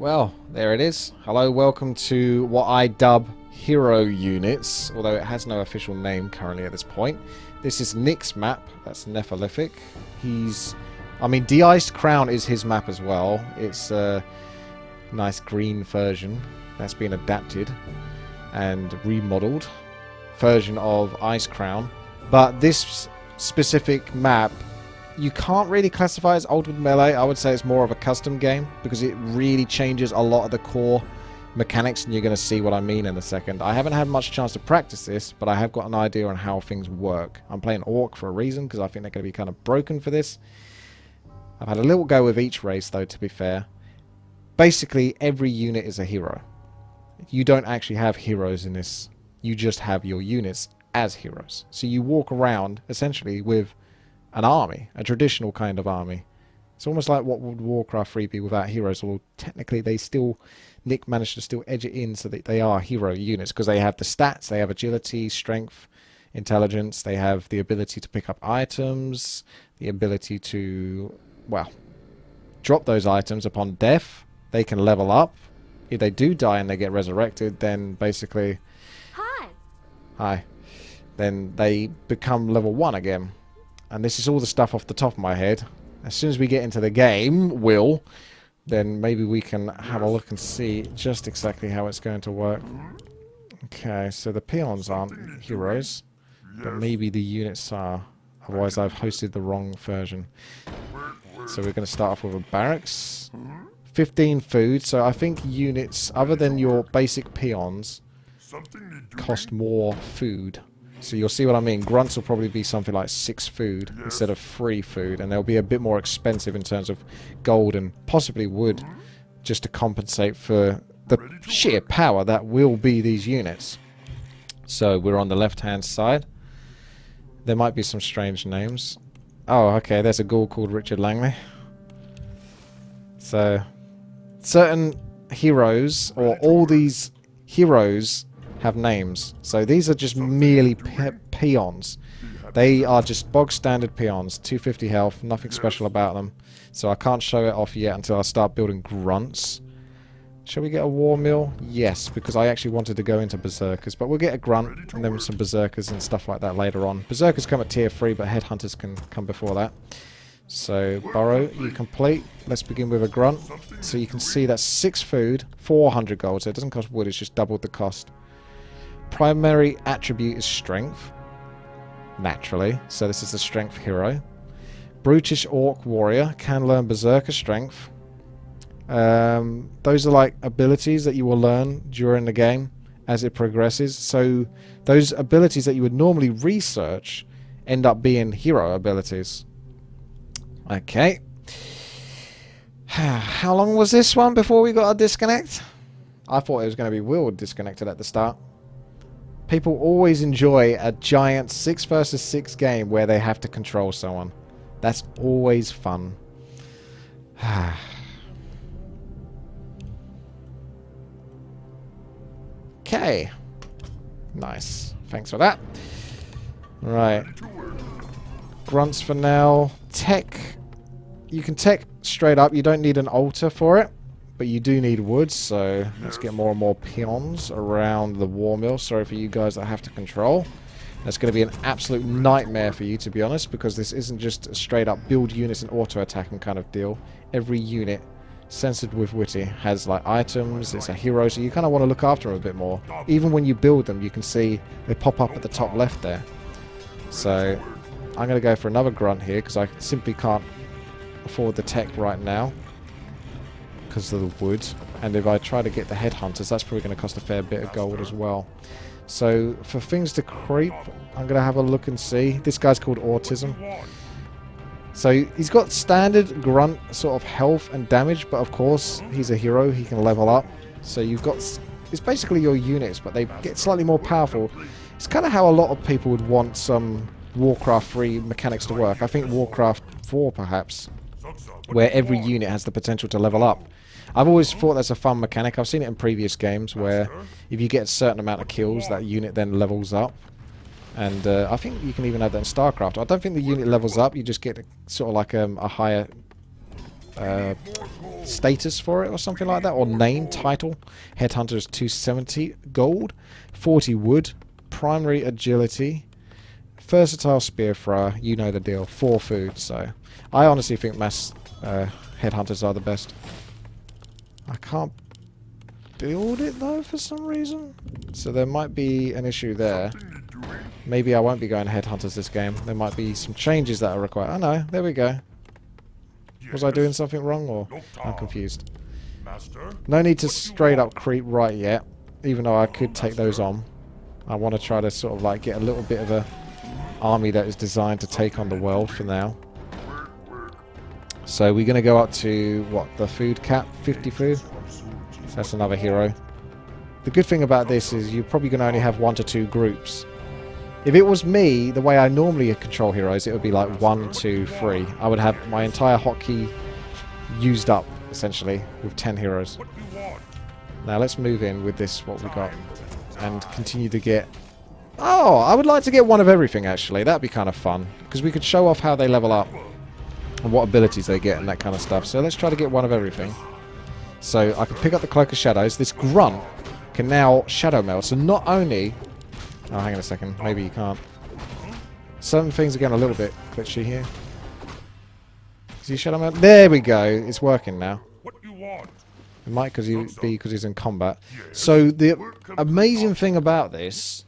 Well, there it is. Hello, welcome to what I dub hero units, although it has no official name currently at this point. This is Nick's map. That's Nephelithic. De-Iced Crown is his map as well. It's a nice green version that's been adapted and remodeled version of Ice Crown. But this specific map, you can't really classify as Ultimate Melee. I would say it's more of a custom game because it really changes a lot of the core mechanics, and you're going to see what I mean in a second. I haven't had much chance to practice this, but I have got an idea on how things work. I'm playing Orc for a reason because I think they're going to be kind of broken for this. I've had a little go with each race though, to be fair. Basically, every unit is a hero. You don't actually have heroes in this. You just have your units as heroes. So you walk around essentially with an army, a traditional kind of army. It's almost like what would Warcraft 3 be without heroes, although technically Nick managed to still edge it in so that they are hero units because they have the stats, they have agility, strength, intelligence, they have the ability to pick up items, the ability to, well, drop those items upon death. They can level up. If they do die and they get resurrected, then basically... Hi. Then they become level 1 again. And this is all the stuff off the top of my head. As soon as we get into the game, then maybe we can have a look and see just exactly how it's going to work. Okay, so the peons aren't heroes, but maybe the units are. Otherwise I've hosted the wrong version. So we're going to start off with a barracks. 15 food, so I think units, other than your basic peons, cost more food. So you'll see what I mean. Grunts will probably be something like 6 food instead of 3 food, and they'll be a bit more expensive in terms of gold and possibly wood, just to compensate for the sheer power that will be these units. So we're on the left-hand side. There might be some strange names. Oh, okay, there's a ghoul called Richard Langley. So certain heroes, or all these heroes, have names. So these are just merely peons. They are just bog standard peons. 250 health, nothing special about them. So I can't show it off yet until I start building grunts. Shall we get a war mill? Yes, because I actually wanted to go into berserkers, but we'll get a grunt and then some berserkers and stuff like that later on. Berserkers come at tier 3, but headhunters can come before that. So burrow, you complete. Let's begin with a grunt. So you can see that's 6 food, 400 gold. So it doesn't cost wood, it's just doubled the cost. Primary attribute is strength, naturally, so this is a strength hero. Brutish Orc Warrior can learn Berserker Strength. Those are like abilities that you will learn during the game as it progresses. So those abilities that you would normally research end up being hero abilities. Okay. How long was this one before we got a disconnect? I thought it was going to be Will disconnected at the start. People always enjoy a giant 6 versus 6 game where they have to control someone. That's always fun. Okay. Nice. Thanks for that. Right. Grunts for now. Tech. You can tech straight up. You don't need an altar for it. But you do need wood, so let's get more and more peons around the war mill. Sorry for you guys that have to control. That's going to be an absolute nightmare for you, to be honest, because this isn't just a straight up build units and auto attacking kind of deal. Every unit censored with witty has like items, it's a hero, so you kind of want to look after them a bit more. Even when you build them, you can see they pop up at the top left there. So I'm going to go for another grunt here because I simply can't afford the tech right now because of the wood, and if I try to get the headhunters, that's probably going to cost a fair bit of gold as well. So for things to creep, I'm going to have a look and see. This guy's called Autism. So he's got standard grunt sort of health and damage, but of course he's a hero, he can level up. So you've got, it's basically your units, but they get slightly more powerful. It's kind of how a lot of people would want some Warcraft 3 mechanics to work. I think Warcraft 4 perhaps, where every unit has the potential to level up. I've always thought that's a fun mechanic. I've seen it in previous games where if you get a certain amount of kills, that unit then levels up. And I think you can even have that in StarCraft. I don't think the unit levels up. You just get sort of like a higher status for it or something like that, or name, title. Headhunter is 270 gold, 40 wood, primary agility, versatile spear thrower, you know the deal, 4 food. So I honestly think mass headhunters are the best. I can't build it though for some reason, so there might be an issue there. Maybe I won't be going headhunters this game. There might be some changes that are required. Oh no, there we go. Was I doing something wrong, or I'm confused? No need to straight up creep right yet, even though I could take those on. I want to try to sort of like get a little bit of a army that is designed to take on the world for now. So we're going to go up to, what, the food cap? 50 food? So that's another hero. The good thing about this is you're probably going to only have 1 to 2 groups. If it was me, the way I normally control heroes, it would be like 1, 2, 3. I would have my entire hotkey used up, essentially, with 10 heroes. Now let's move in with this, what we got, and continue to get... Oh, I would like to get one of everything, actually. That'd be kind of fun, because we could show off how they level up and what abilities they get and that kind of stuff. So let's try to get one of everything. So I can pick up the Cloak of Shadows. This grunt can now shadow meld. So not only... Oh, hang on a second. Maybe you can't. Certain things are getting a little bit glitchy here. Is he shadow meld? There we go. It's working now. It might be because he's in combat. So the amazing thing about this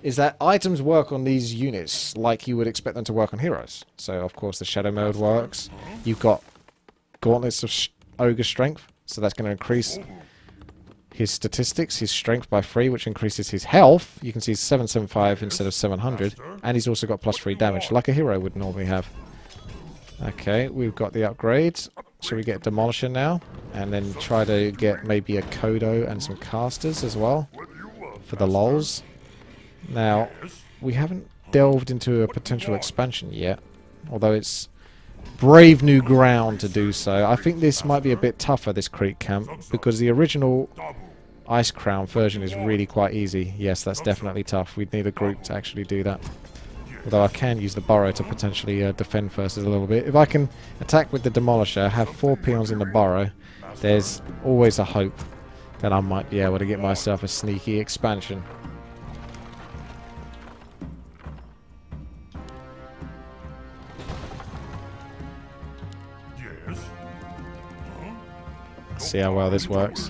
is that items work on these units like you would expect them to work on heroes. So of course the shadow mode works. You've got gauntlets of ogre strength, so that's going to increase his statistics, his strength by 3, which increases his health. You can see 775 instead of 700, and he's also got +3 damage, like a hero would normally have. Okay, we've got the upgrade. Shall we get Demolisher now? And then try to get maybe a Kodo and some casters as well, for the lols. Now, we haven't delved into a potential expansion yet, although it's brave new ground to do so. I think this might be a bit tougher, this Creek Camp, because the original Ice Crown version is really quite easy. Yes, that's definitely tough. We'd need a group to actually do that. Although I can use the burrow to potentially defend first a little bit. If I can attack with the Demolisher, have 4 peons in the burrow, there's always a hope that I might be able to get myself a sneaky expansion. Let's see how well this works.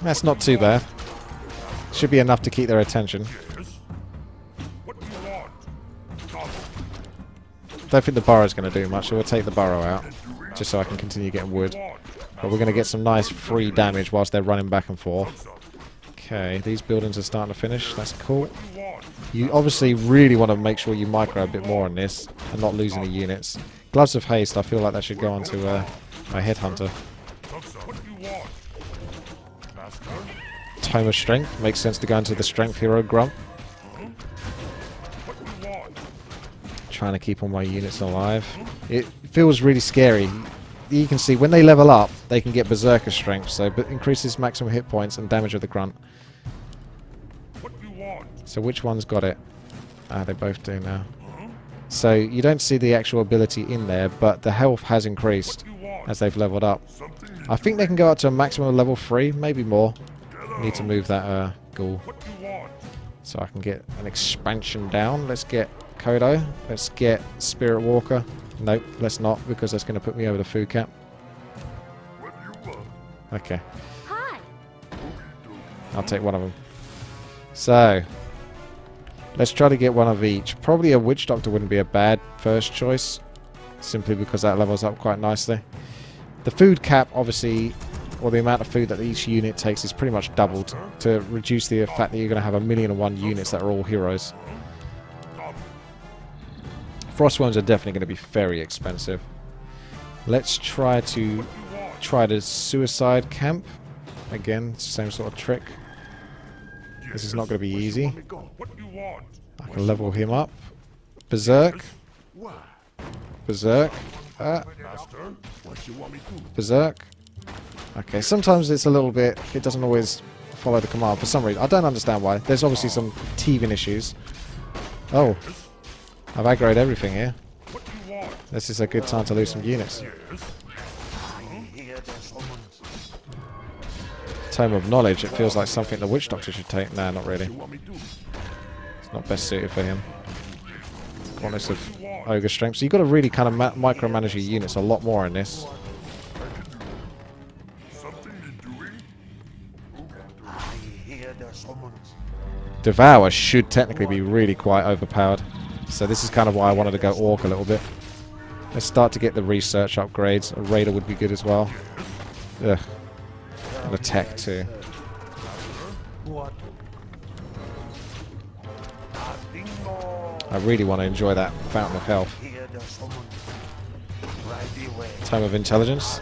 That's not too bad. Should be enough to keep their attention. Don't think the burrow's going to do much, so we'll take the burrow out, just so I can continue getting wood. But we're going to get some nice free damage whilst they're running back and forth. Okay, these buildings are starting to finish. That's cool. You obviously really want to make sure you micro a bit more on this and not lose any units. Gloves of Haste, I feel like that should go on to my Headhunter. Tome of Strength, makes sense to go into the Strength Hero Grunt. Trying to keep all my units alive. It feels really scary. You can see when they level up, they can get Berserker Strength, so it increases maximum hit points and damage of the Grunt. So which one's got it? Ah, they both do now. So you don't see the actual ability in there, but the health has increased as they've leveled up. I think they can go up to a maximum of level 3, maybe more. Need to move that ghoul so I can get an expansion down. Let's get Kodo. Let's get Spirit Walker. Nope, let's not, because that's going to put me over the food cap. Okay. I'll take one of them. So, let's try to get one of each. Probably a Witch Doctor wouldn't be a bad first choice, simply because that levels up quite nicely. The food cap, obviously, or the amount of food that each unit takes is pretty much doubled to reduce the fact that you're going to have 1,000,001 units that are all heroes. Frostworms are definitely going to be very expensive. Let's try the Suicide Camp. Again, same sort of trick. This is not going to be easy. I can level him up. Berserk. Berserk. Berserk. Okay, sometimes it's a little bit... It doesn't always follow the command for some reason. I don't understand why. There's obviously some teething issues. Oh. I've aggroed everything here. This is a good time to lose some units. Tome of Knowledge, it feels like something the Witch Doctor should take. Nah, not really. It's not best suited for him. Quantity of Ogre Strength. So you've got to really kind of micromanage your units a lot more in this. Devour should technically be really quite overpowered. So this is kind of why I wanted to go Orc a little bit. Let's start to get the research upgrades. A Raider would be good as well. Ugh. And a Tech too. I really want to enjoy that Fountain of Health. Tome of Intelligence.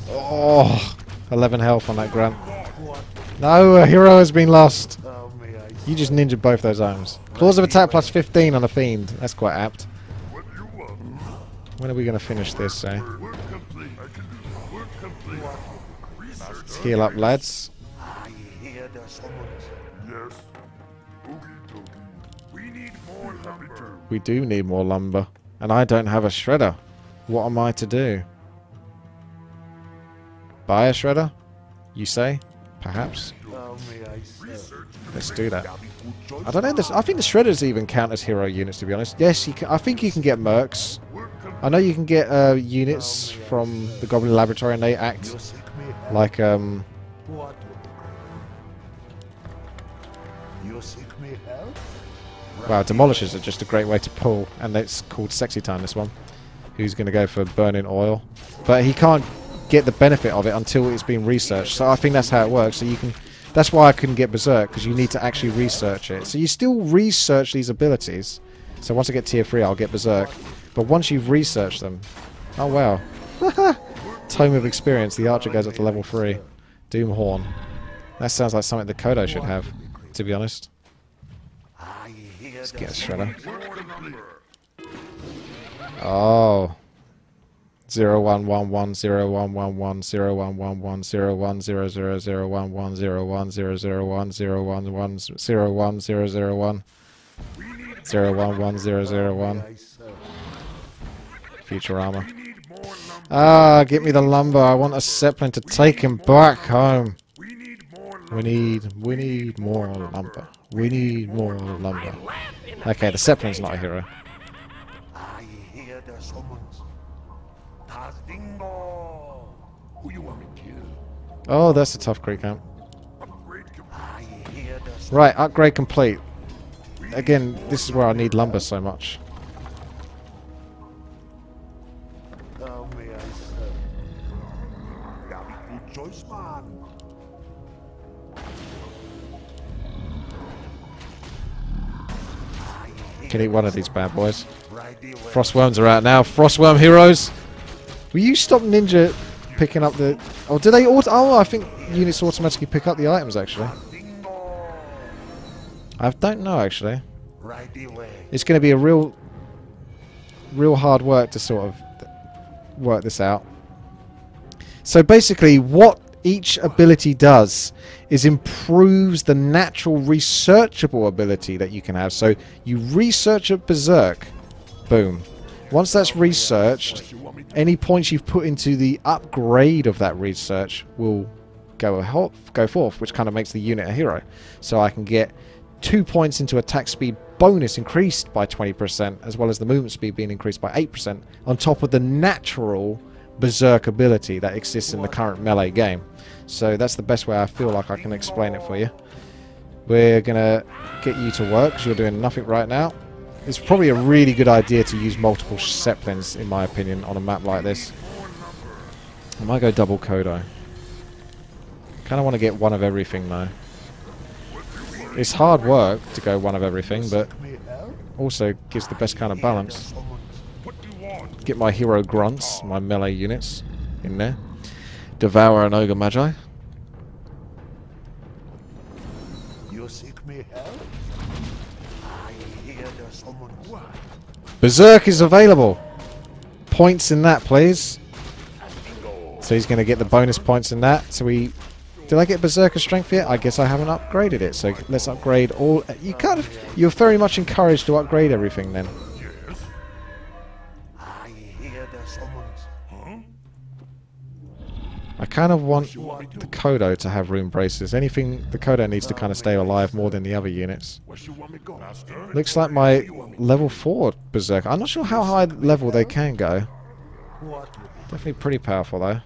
Oh, 11 health on that grunt. No, a hero has been lost. You just ninja both those arms. Claws of attack plus 15 on a fiend. That's quite apt. When are we going to finish this, eh? Let's heal up, lads. We do need more lumber. And I don't have a shredder. What am I to do? Buy a shredder? You say? Perhaps? Let's do that. I don't know. I think the shredders even count as hero units, to be honest. Yes, you can, I think you can get mercs. I know you can get units from the Goblin Laboratory, and they act like wow, demolishers are just a great way to pull, and it's called Sexy Time, this one. Who's going to go for burning oil, but he can't get the benefit of it until it's been researched. So I think that's how it works. So you can. That's why I couldn't get Berserk, because you need to actually research it. So you still research these abilities. So once I get tier 3, I'll get Berserk. But once you've researched them, oh wow, Tome of Experience. The Archer goes up to level 3. Doom Horn. That sounds like something the Kodo should have, to be honest. Let's get a Shredder. Oh. 0111 0111 0111 0100 0101 001 01001 011001 Future armor. Ah, get me the lumber. I want a Zeppelin to take him back home. We need more lumber. We need more lumber. Okay, the Zeppelin's not a hero. Oh, that's a tough creep camp. Right, upgrade complete. Again, this is where I need lumber so much. Can eat one of these bad boys. Frostworms are out now. Frostworm heroes! Will you stop ninja picking up the... Oh, do they auto... Oh, I think units automatically pick up the items, actually. I don't know, actually. It's going to be a real hard work to sort of work this out. So basically, what each ability does is improves the natural researchable ability that you can have. So you research a Berserk. Boom. Once that's researched, any points you've put into the upgrade of that research will go forth, which kind of makes the unit a hero. So I can get 2 points into attack speed bonus increased by 20%, as well as the movement speed being increased by 8%, on top of the natural Berserk ability that exists in the current melee game. So that's the best way I feel like I can explain it for you. We're going to get you to work, because you're doing nothing right now. It's probably a really good idea to use multiple Zeppelins, in my opinion, on a map like this. I might go double Kodo. Kind of want to get one of everything, though. It's hard work to go one of everything, but also gives the best kind of balance. Get my hero grunts, my melee units, in there. Devour an Ogre Magi. Berserk is available. Points in that, please. So he's going to get the bonus points in that. So we... Did I get Berserker Strength yet? I guess I haven't upgraded it. So let's upgrade all... You kind of... You're very much encouraged to upgrade everything then. I kind of want the Kodo to have rune braces. Anything... The Kodo needs to kind of stay alive more than the other units. Looks like my level 4 Berserker. I'm not sure how high level they can go. Definitely pretty powerful though.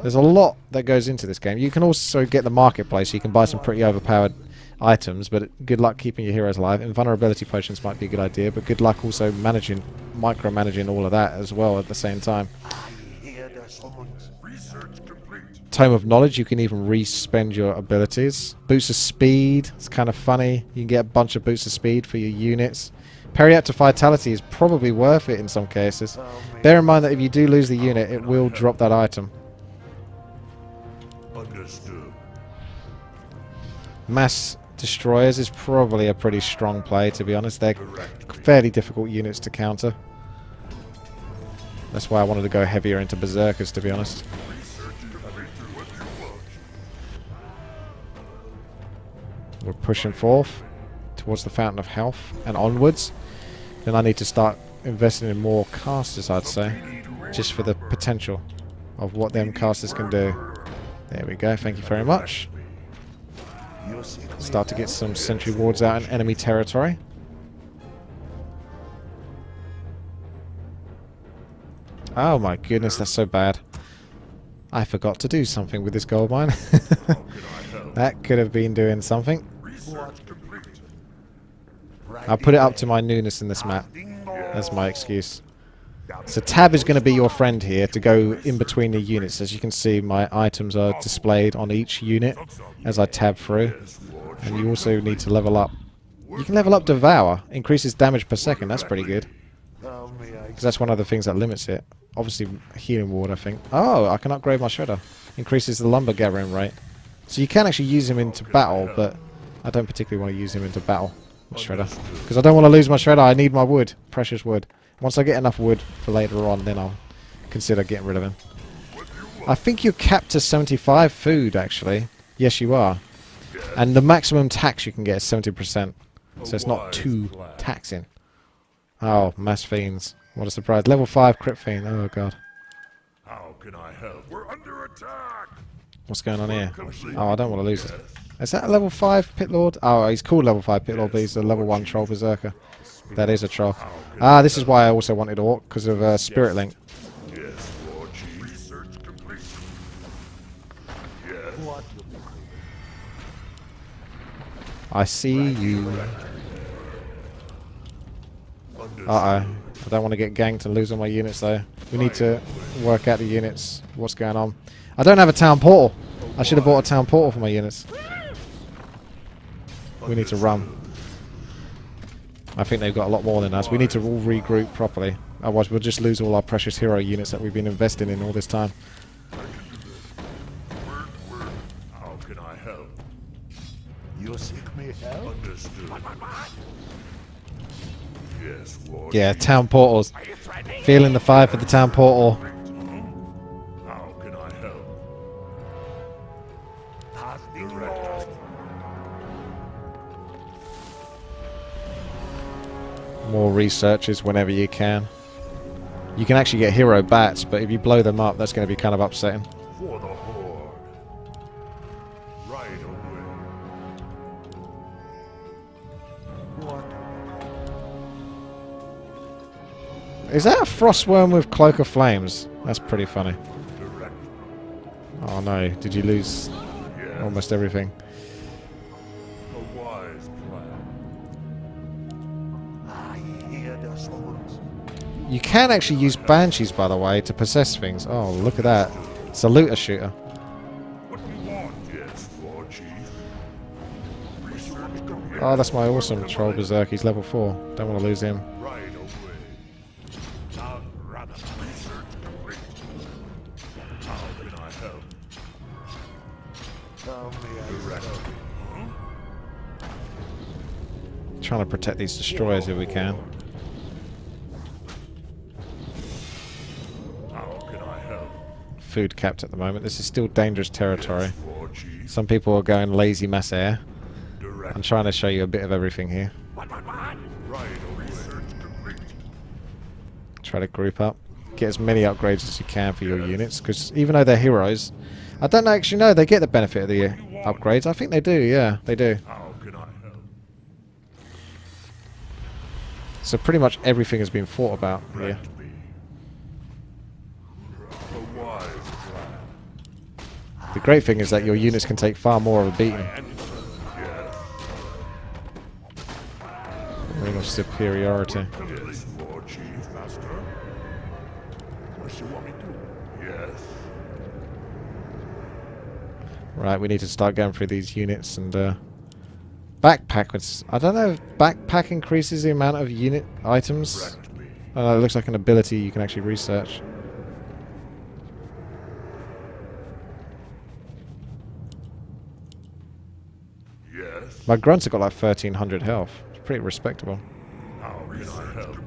There's a lot that goes into this game. You can also get the marketplace. You can buy some pretty overpowered items, but good luck keeping your heroes alive. Invulnerability potions might be a good idea, but good luck also micromanaging all of that as well at the same time. Tome of Knowledge, you can even re-spend your abilities. Boost of Speed, it's kind of funny. You can get a bunch of boosts of speed for your units. Periaptor Vitality is probably worth it in some cases. Bear in mind that if you do lose the unit, it will drop that item. Mass Destroyers is probably a pretty strong play, to be honest. They're fairly difficult units to counter. That's why I wanted to go heavier into Berserkers, to be honest. We're pushing forth towards the Fountain of Health and onwards. Then I need to start investing in more casters, I'd say, just for the potential of what them casters can do. There we go, thank you very much. Start to get some sentry wards out in enemy territory. Oh my goodness, that's so bad. I forgot to do something with this gold mine. That could have been doing something. I'll put it up to my newness in this map. That's my excuse. So tab is going to be your friend here to go in between the units. As you can see, my items are displayed on each unit as I tab through. And you also need to level up. You can level up Devour. Increases damage per second. That's pretty good. Because that's one of the things that limits it. Obviously, Healing Ward, I think. Oh, I can upgrade my Shredder. Increases the lumber gathering rate. So you can actually use him into battle, but I don't particularly want to use him into battle. Shredder. Because I don't want to lose my Shredder. I need my wood. Precious wood. Once I get enough wood for later on, then I'll consider getting rid of him. I think you're capped to 75 food, actually. Yes, you are. And the maximum tax you can get is 70%. So it's not too taxing. Oh, Mass Fiends. What a surprise. Level 5 Crit Fiend. Oh, God. How can I help? We're under attack! What's going on here? Oh, I don't want to lose it. Is that a level 5 Pit Lord? Oh, he's called level 5 Pit Lord, but he's a level 1 Troll Berserker. That is a troll. Ah, this is why I also wanted Orc, because of Spirit Link. Yes, Warcraft. Research complete. Yes. I see you. Uh-oh. I don't want to get ganked and lose all my units, though. We need to work out the units. What's going on? I don't have a town portal. I should have bought a town portal for my units. We need to run. I think they've got a lot more than us. We need to all regroup properly. Otherwise we'll just lose all our precious hero units that we've been investing in all this time. How can I help? You seek me help? Understood. Yes, Warcraft. Yeah, town portals. Feeling the fire for the town portal. How can I help? More researches whenever you can. You can actually get hero bats, but if you blow them up, that's going to be kind of upsetting. For the Horde. Right away. Is that a Frostworm with Cloak of Flames? That's pretty funny. Direct. Oh no, did you lose almost everything? A wise plan. You can actually use Banshees, by the way, to possess things. Oh, look at that. It's a looter shooter. What we want, yes, Warcraft. Research complete. Oh, that's my awesome Troll Berserk. He's level 4. Don't want to lose him. Right away. Now, run. Research complete. How can I help? Direct. Trying to protect these destroyers if we can. food capped at the moment. This is still dangerous territory. War Chief. Some people are going lazy mass air. Direct. I'm trying to show you a bit of everything here. Right away. Research complete. Try to group up. Get as many upgrades as you can for your units, because even though they're heroes, I don't actually know they get the benefit of the upgrades. I think they do, yeah, they do. How can I help? So pretty much everything has been thought about here. Direct me. A wise plan. The great thing is that your units can take far more of a beating. Yes. Ring of superiority. Yes, War Chief, Master. What you want me to do? Yes. Right, we need to start going through these units and backpack. I don't know if backpack increases the amount of unit items. Direct me. It looks like an ability you can actually research. Yes. My grunts have got like 1300 health. It's pretty respectable. How can I help?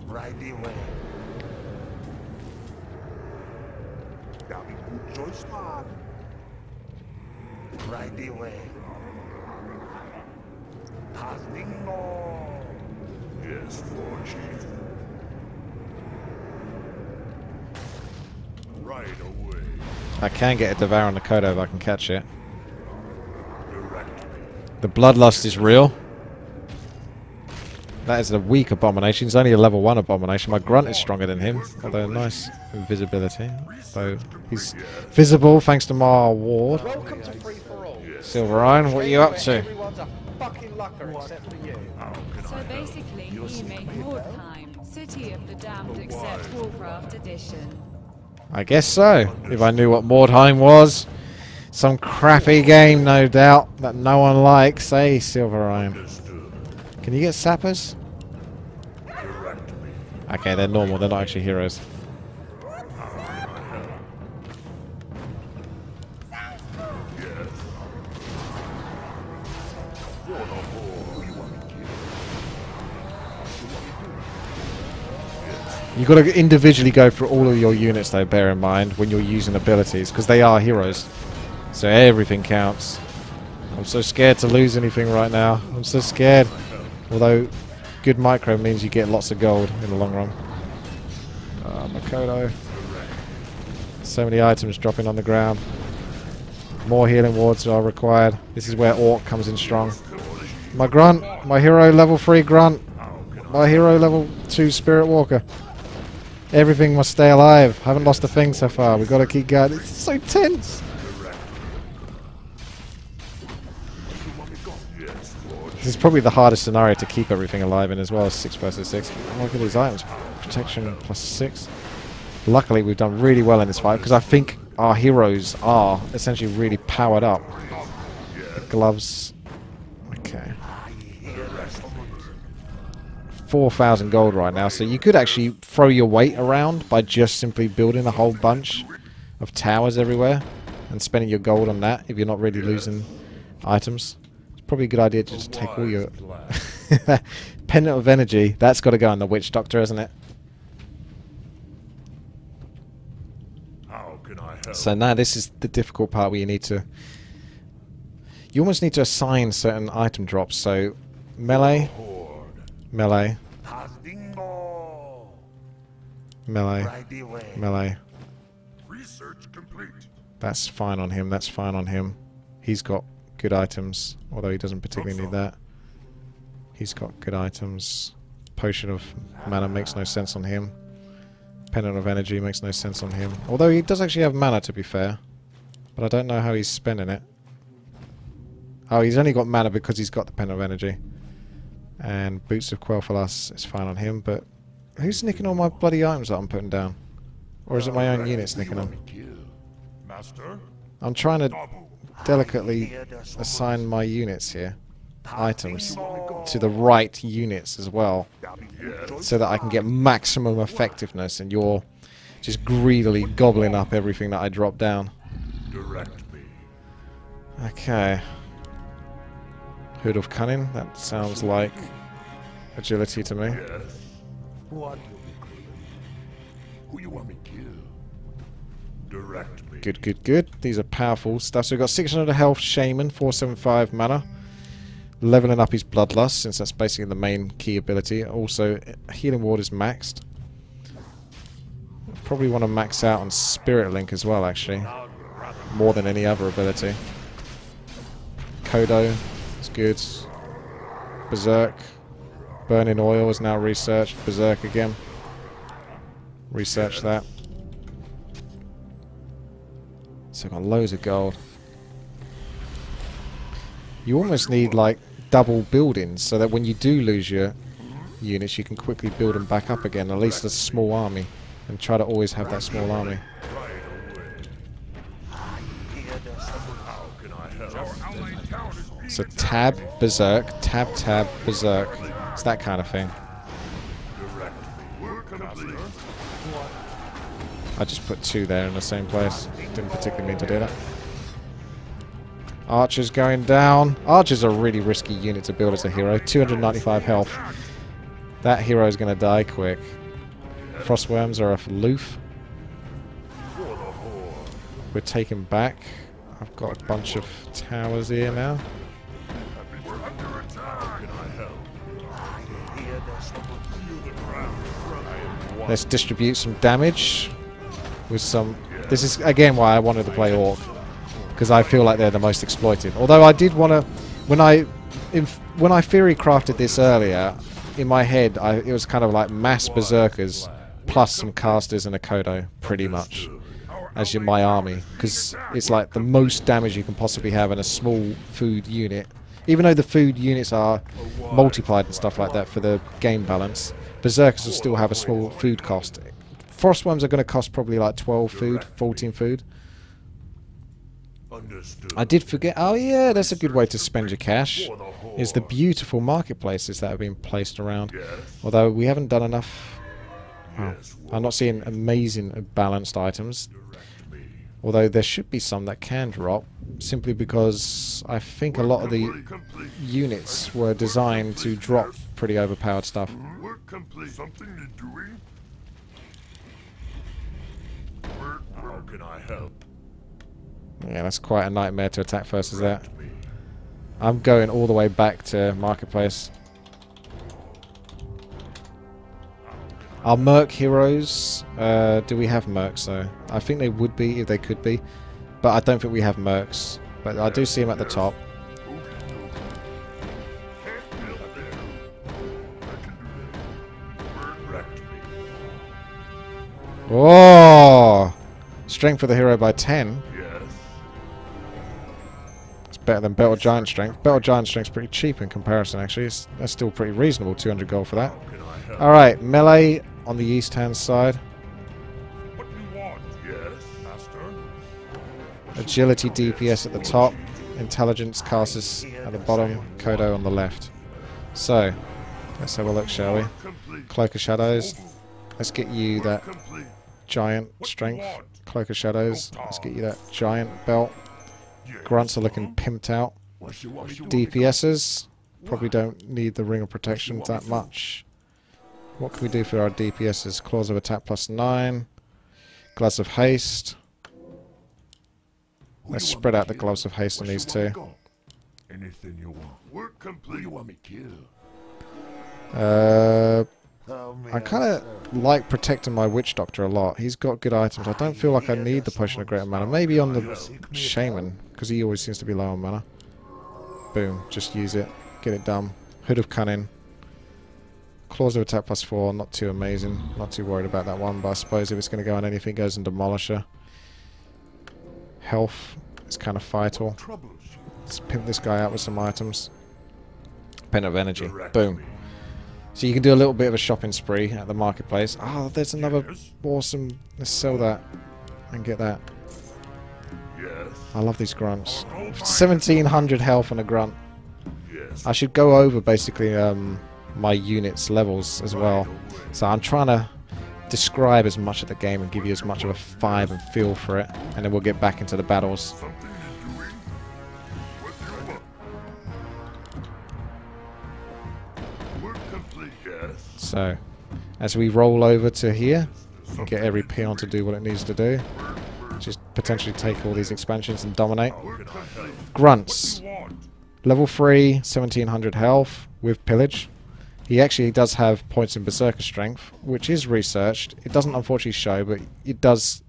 Right away. That be good choice, man. Right away. Hasdingo. Yes, War Chief. Right away. I can get a Devour on the Kodo if I can catch it. Direct me. The Bloodlust is real. That is a weak abomination. He's only a level 1 abomination. My grunt is stronger than him. Although nice invisibility. So he's visible thanks to my ward. Welcome to Free for All. Silverine, what are you up to? Everyone's a fucking lucker except for you. How can So I help? basically, he made Mordheim, City of the Damned except Warcraft edition. I guess so. If I knew what Mordheim was. Some crappy game, no doubt, that no one likes. Hey, Silverine. Understood. Can you get sappers? Direct me. Okay, they're normal. They're not actually heroes. Yes. War no more. Who you want me to kill? You've got to individually go through all of your units, though, bear in mind, when you're using abilities, because they are heroes. So everything counts. I'm so scared to lose anything right now. I'm so scared. Although, good micro means you get lots of gold in the long run. Makoto. So many items dropping on the ground. More healing wards are required. This is where Orc comes in strong. My grunt. My hero level 3 grunt. My hero level 2 Spirit Walker. Everything must stay alive. Haven't lost a thing so far. We've got to keep going. It's so tense. This is probably the hardest scenario to keep everything alive in as well as 6 versus 6. Look at these items. Protection plus 6. Luckily we've done really well in this fight because I think our heroes are essentially really powered up. Gloves. Okay. 4,000 gold right now, so you could actually throw your weight around by just simply building a whole bunch of towers everywhere and spending your gold on that if you're not really losing items. It's probably a good idea to just take all your Pendant of Energy. That's got to go on the Witch Doctor, hasn't it? How can I help? So now this is the difficult part where you need to... You almost need to assign certain item drops, so melee, melee, melee, melee. Research complete. That's fine on him, that's fine on him. He's got good items, although he doesn't particularly need that. He's got good items. Potion of Mana makes no sense on him. Pendant of Energy makes no sense on him. Although he does actually have mana, to be fair. But I don't know how he's spending it. Oh, he's only got mana because he's got the Pendant of Energy. And Boots of Quel'Thalas is fine on him, but... Who's nicking all my bloody items that I'm putting down? Or is it my own units nicking them? Master? I'm trying to delicately assign my units here. Items. To the right units as well. So that I can get maximum effectiveness and you're just greedily gobbling up everything that I drop down. Direct me. Okay. Hood of Cunning. That sounds like agility to me. Yes. What will be good? Who you want me to kill? Direct me. Good, good, good. These are powerful stuff. So we've got 600 health Shaman, 475 mana. Leveling up his Bloodlust, since that's basically the main key ability. Also, Healing Ward is maxed. Probably want to max out on Spirit Link as well, actually. More than any other ability. Kodo is good. Berserk. Burning Oil is now researched. Berserk again. Research that. So I've got loads of gold. You almost need like double buildings so that when you do lose your units you can quickly build them back up again, at least a small army, and try to always have that small army. So tab, berserk, tab, tab, berserk. It's that kind of thing. I just put 2 there in the same place. Didn't particularly mean to do that. Archer's going down. Archer's a really risky unit to build as a hero. 295 health. That hero is going to die quick. Frostworms are aloof. We're taken back. I've got a bunch of towers here now. Let's distribute some damage with some... This is again why I wanted to play Orc, because I feel like they're the most exploited. Although I did want to... When I theory crafted this earlier, in my head it was kind of like mass berserkers plus some casters and a Kodo, pretty much, as my army, because it's like the most damage you can possibly have in a small food unit. Even though the food units are multiplied and stuff like that for the game balance, berserkers will still have a small food cost. Frostworms are going to cost probably like 12 food, 14 food. I did forget. Oh yeah, that's a good way to spend your cash. Is the beautiful marketplaces that have been placed around. Although we haven't done enough. Oh, I'm not seeing amazing balanced items. Although there should be some that can drop, simply because I think a lot of the units were designed to drop pretty overpowered stuff. Something you're doing? How can I help? Yeah, that's quite a nightmare to attack first, is that? I'm going all the way back to marketplace. Our Merc heroes, do we have Mercs though? I think they would be if they could be, but I don't think we have Mercs. But I do see them at the top. Oh! Strength for the hero by 10. It's better than Battle Giant Strength. Battle Giant Strength's pretty cheap in comparison, actually. That's still pretty reasonable, 200 gold for that. Alright, melee on the east hand side. What do you want? Yes, master. Agility DPS at the top. Intelligence casters at the bottom. Kodo on the left. So, let's have a look, shall we? Cloak of Shadows. Let's get you that giant strength. Cloak of Shadows. Let's get you that giant belt. Grunts are looking pimped out. DPSs. Probably don't need the Ring of Protection that much. What can we do for our DPSs? Claws of Attack plus 9. Gloves of Haste. Let's spread out the Gloves of Haste on these two. Anything you want. Work complete. You want me killed? I kind of like protecting my Witch Doctor a lot. He's got good items. I don't feel like I need the Potion of Greater Mana. Maybe on the Shaman, because he always seems to be low on mana. Boom. Just use it. Get it done. Hood of Cunning. Claws of Attack plus 4. Not too amazing. Not too worried about that one, but I suppose if it's going to go on anything, it goes in Demolisher. Health is kind of vital. Let's pimp this guy out with some items. Pen of Energy. Boom. So you can do a little bit of a shopping spree at the marketplace. Oh, there's another awesome... Let's sell that and get that. I love these grunts. 1700 health on a grunt. I should go over basically my units levels as well. So I'm trying to describe as much of the game and give you as much of a vibe and feel for it, and then we'll get back into the battles. So, as we roll over to here and get every peon to do what it needs to do, just potentially take all these expansions and dominate. How can I help? Grunts. What do you want? Level 3, 1700 health with pillage. He actually does have points in Berserker Strength, which is researched. It doesn't unfortunately show, but it does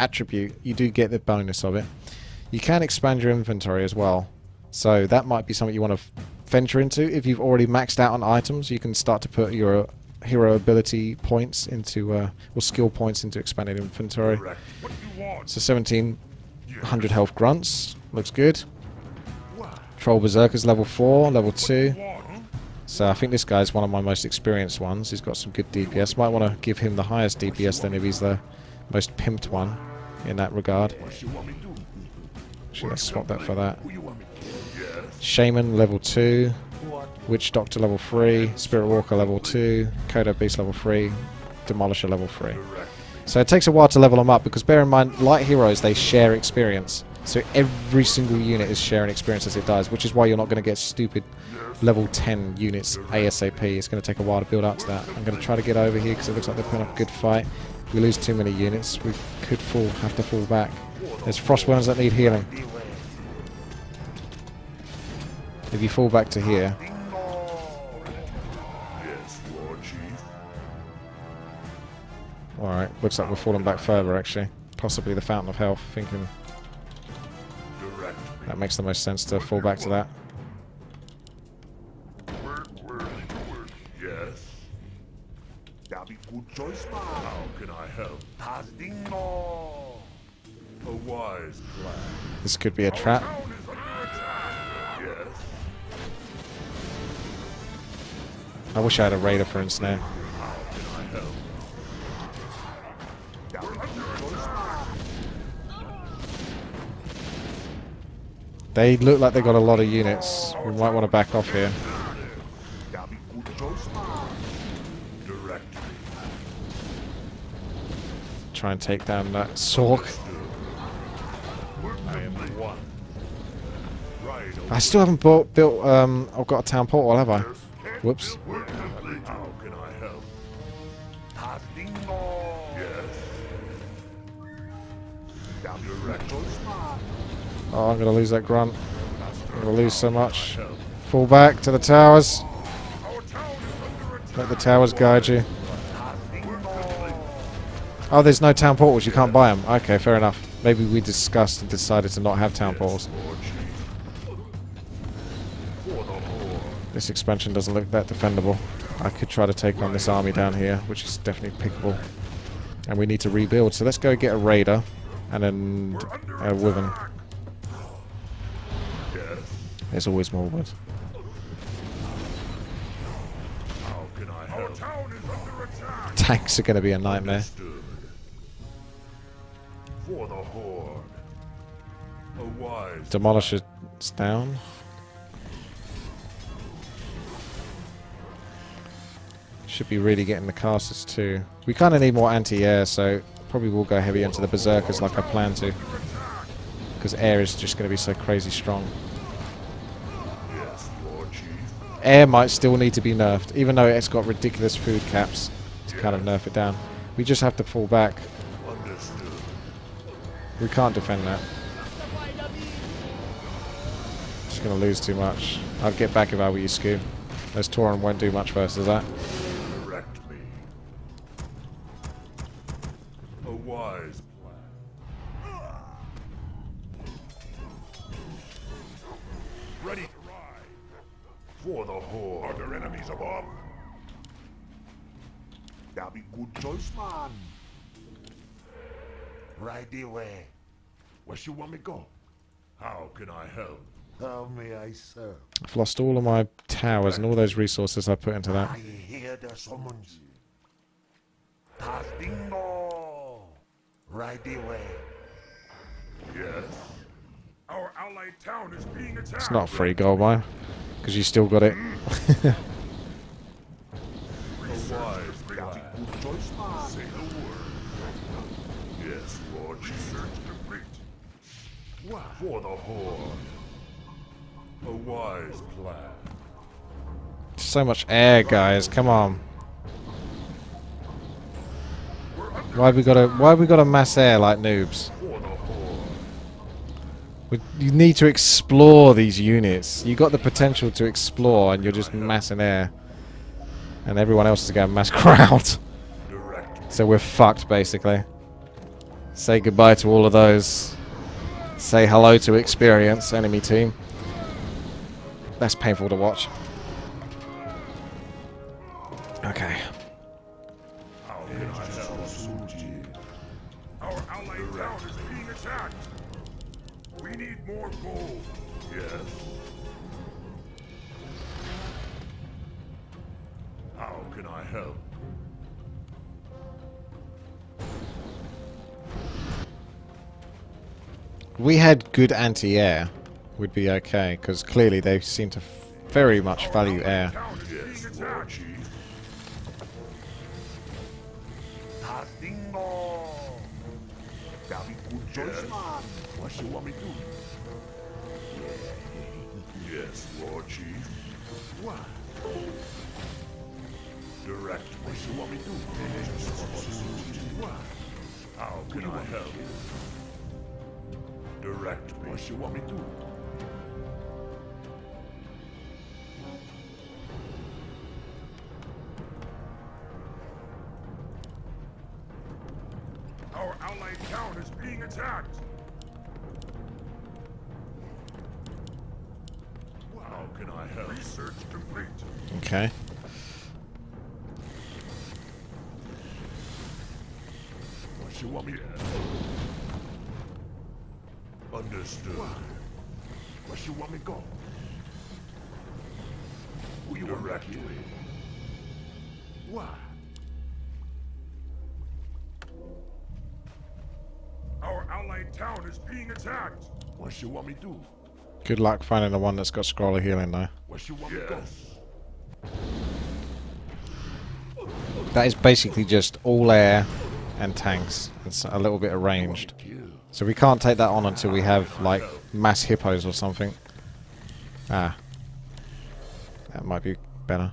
attribute. You do get the bonus of it. You can expand your inventory as well. So that might be something you want to venture into. If you've already maxed out on items, you can start to put your hero ability points into, or skill points into expanded inventory. Correct. What do you want? So 1700 health grunts. Looks good. What? Troll Berserkers level 4, level What do 2. you want? So I think this guy's one of my most experienced ones. He's got some good DPS. Might want to give him the highest DPS then if he's the most pimped one in that regard. What you want me to do? Actually, let's swap that for that. Who you want me to? Yes. Shaman level 2. Witch Doctor level 3. Spirit Walker level 2. Kodo Beast level 3. Demolisher level 3. Correct. So it takes a while to level them up because bear in mind, light heroes, they share experience. So every single unit is sharing experience as it dies, which is why you're not going to get stupid level 10 units ASAP. It's going to take a while to build up to that. I'm going to try to get over here because it looks like they're putting up a good fight. If we lose too many units, we could have to fall back. There's frostworms that need healing. If you fall back to here, Yes, Lord Chief. alright, looks like we're falling back further actually. Possibly the Fountain of Health, thinking Direct me. that makes the most sense to fall back to that. Word. Yes. That'll be good choice, man. How can I help? Tasdingo. A wise plan. This could be a trap. Town is under attack. Yes. I wish I had a raider for instance. How can I help? That'll be good choice, man. They look like they've got a lot of units. We might want to back off here. That'll be good choice, man. Direct me. Try and take down that Sork. I am one. Right. I still haven't built I've got a town portal, have I? Whoops. How can I help? Tasdingo. Yes. That'll be good choice, man. Oh, I'm going to lose that grunt. I'm going to lose so much. Help. Fall back to the towers. Our town is under attack. Let the towers guide you. Tasdingo. Oh, there's no town portals. You can't buy them. Okay, fair enough. Maybe we discussed and decided to not have town portals. Lord Chief. For the Horde. This expansion doesn't look that defendable. I could try to take on this army down here, which is definitely pickable. And we need to rebuild. So let's go get a raider and then a wyvern. Yes. There's always more wood. How can I help? Our town is under attack. Tanks are going to be a nightmare. Understood. For the Horde. A wise. Demolisher's down. Should be really getting the casters too. We kind of need more anti-air, so probably will go heavy into the berserkers like I plan to. Because air is just going to be so crazy strong. Yes, Lord Chief. Air might still need to be nerfed, even though it's got ridiculous food caps to kind of nerf it down. We just have to fall back. Understood. We can't defend that. Just going to lose too much. I'd get back if I were you, Scoo. Those Tauren won't do much versus that. Direct me. A wise plan. Ready to ride. For the Horde. Are there enemies above? That'll be good choice, man. Right away. Where you want me go? How can I help? How may I serve? I've lost all of my towers and all those resources I put into that. I hear the summons. Tasdingo. Right away. Yes. Our allied town is being attacked. It's not free gold mine, because you still got it. A wise plan. Good choice, man. Say the word. Yes, Lord. Research complete. For the Horde. A wise plan. So much air, guys. Come on. Why we gotta mass air like noobs? For the Horde. You need to explore these units. You got the potential to explore, and you're just massing air. And everyone else is going mass crowd. So we're fucked, basically. Say goodbye to all of those. Say hello to experience, enemy team. That's painful to watch. Okay. Our allied town is being attacked. We need more gold. Yes. How can I help? We had good anti-air. We'd be okay, because clearly they seem to very much value air. Yes, Lord Chief. Dingo! Very good choice, man. What you want me to do? Yes, Lord Chief. What? Direct me. What you want me to do? What? How can I help? Direct me. What you want me to do? Our allied town is being attacked. How can I help? Research complete. Okay. What you want me to do? Understood. What you want me to go? Who you want me to Direct kill? me. What? Our allied town is being attacked. What you want me to do? Good luck finding the one that's got scroller healing, though. What you want me to go? Yes. That is basically just all air and tanks. It's a little bit of ranged. Kill. So we can't take that on until we have, like, mass hippos or something. Ah. That might be better.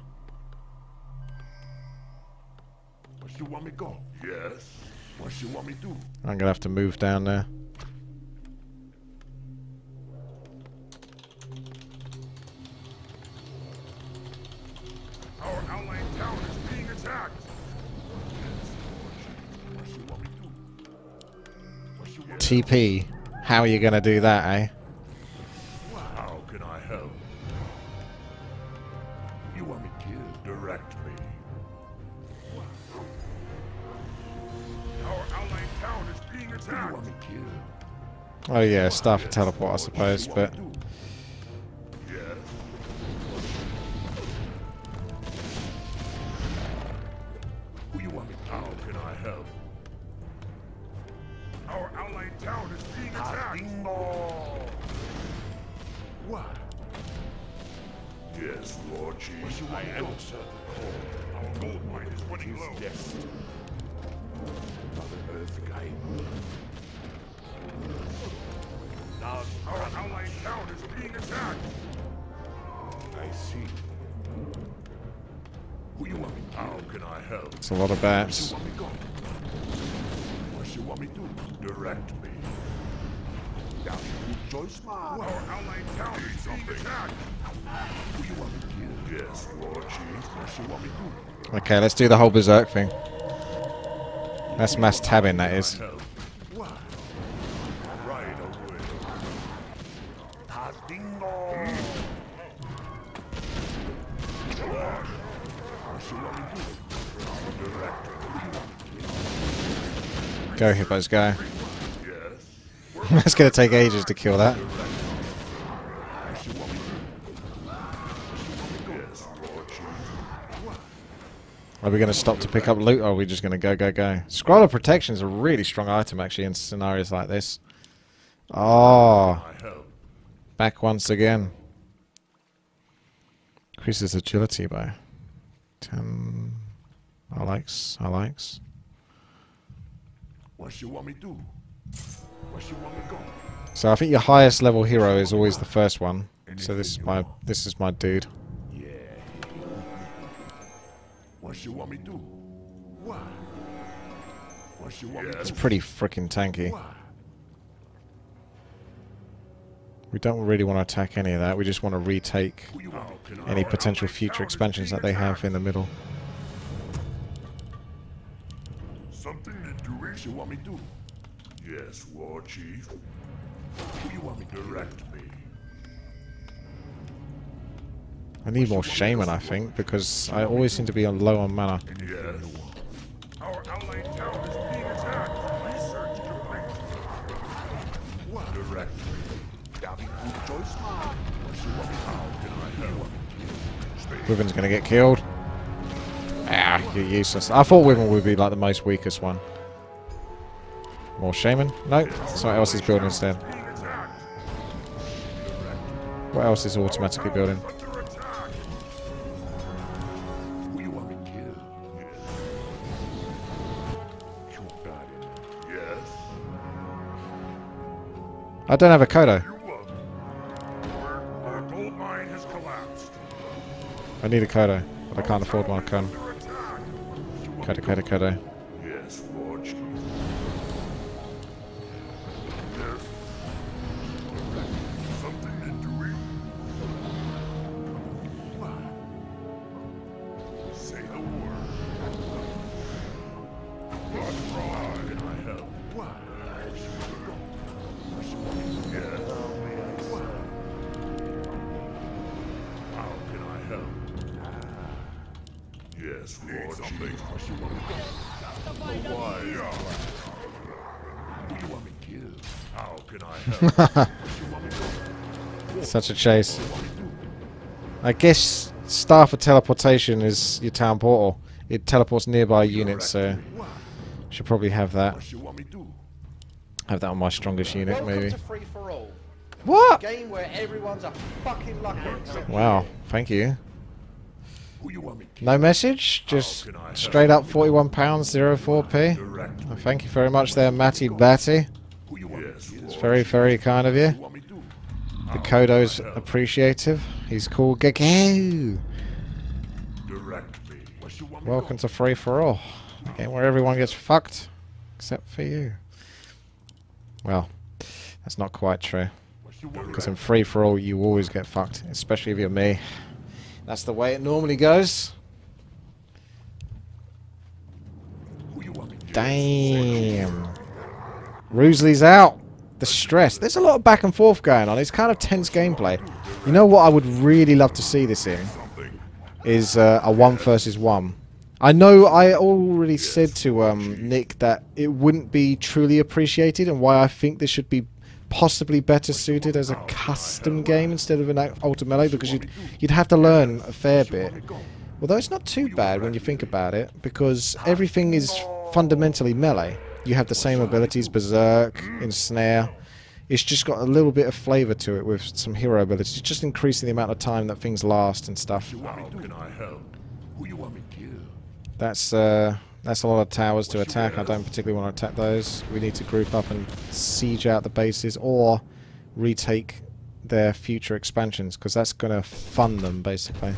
What you want me to go? Yes. What you want me to do? I'm gonna have to move down there. Our allied town is being attacked. What you want me to do? What you want TP. How are you gonna do that, eh? How can I help? You want me killed? Direct me. Our allied town is being You attacked. want me killed? Oh yeah, stuff teleport, I suppose, What but you want me to do? Yes. Who you want me to How kill? can I help? Our allied town is being attacked. Dingo! What? Yes, Lord Chief. What you I want me to do? answer the call. Our gold mine is running low. Yes. Mother Earth guy. Our allied town is being attacked. I see. Who you want me to How can I help? it's a lot of bats. want me go? What you want me to do? Direct me. Good choice, man. Our allied town is being attacked. Who you want me to kill? Yes, Lord Chief. What you want me to do? Okay, let's do the whole berserk thing. That's mass tabbing, that is. Help. What? Right away. Dingo! What you want me to do? Direct me. Go, hippos, go. Yes. It's gonna take ages to kill that. What you want me to do? Yes, Lord Chief. Are we gonna stop to pick up loot, or are we just gonna go, go, go? Scroll of Protection is a really strong item, actually, in scenarios like this. Oh, I help. back once again. Increases agility by 10. I likes. What you want me to do? What you want me to go? So I think your highest level hero is always the first one. So this is my dude. Yeah. What you want me to do? What? What you want me to It's do? pretty freaking tanky. What? We don't really want to attack any of that. We just want to retake any potential future expansions that they have in the middle. Something to do? What you want me to do? Yes, War Chief. Who you want me to direct me? I need more shaman, I think, because I always seem to be low on mana. Yes. Our allied town is being attacked. Research complete. What? Direct me. Very good choice, man. What you want me to do? How can I help? Wyvern's going to get killed. Ah, you're useless. I thought Wyvern would be like the most weakest one. More shaman? No, something else is building instead. Being attacked. What else is automatically building? Under attack. Who you want me to kill? Shoot that in. Yes. I don't have a Kodo. You won. Our gold mine has collapsed. I need a Kodo, but I can't afford one. Under attack. Kodo. Yes, War Chief. Yes. Something to do? What? Say the word. What fraud can I help? What? Yes. What? How can I help? Yes, War Chief. Why? Who you want me to kill? How can I help? Such a chase. I guess Star for teleportation is your town portal. It teleports nearby units, so should probably have that. What you want me to do? Have that on my strongest unit, Welcome maybe. to Free for All. What? Game where everyone's a fucking lucky except Wow, thank you. Who you want me to kill? No message, just straight up £41, 04p. Direct. Well, thank you very much there, Matty Batty. Who you want me Yes, to kill? It's very, very kind of you. Who you want me to do? The Kodo's appreciative. He's called Gekko. Direct me. What you want me Welcome to Free for All. A game where everyone gets fucked, except for you. Well, that's not quite true. What you want me Because in Free for All, you always get fucked, especially if you're me. That's the way it normally goes. Who you want me to kill? Damn. Roosley's out. The stress. There's a lot of back and forth going on. It's kind of tense gameplay. You know what I would really love to see this in? Is a 1 versus 1. I know I already said to Nick that it wouldn't be truly appreciated and why I think this should be possibly better suited as a custom game instead of an ultimate melee, because you'd have to learn a fair bit. Although it's not too bad when you think about it, because everything is fundamentally melee. You have the same abilities, Berserk, Ensnare. It's just got a little bit of flavour to it with some hero abilities, just increasing the amount of time that things last and stuff. How can I help? Who you want me to kill? That's a lot of towers to attack. I don't particularly want to attack those. We need to group up and siege out the bases or retake their future expansions, because that's going to fund them, basically.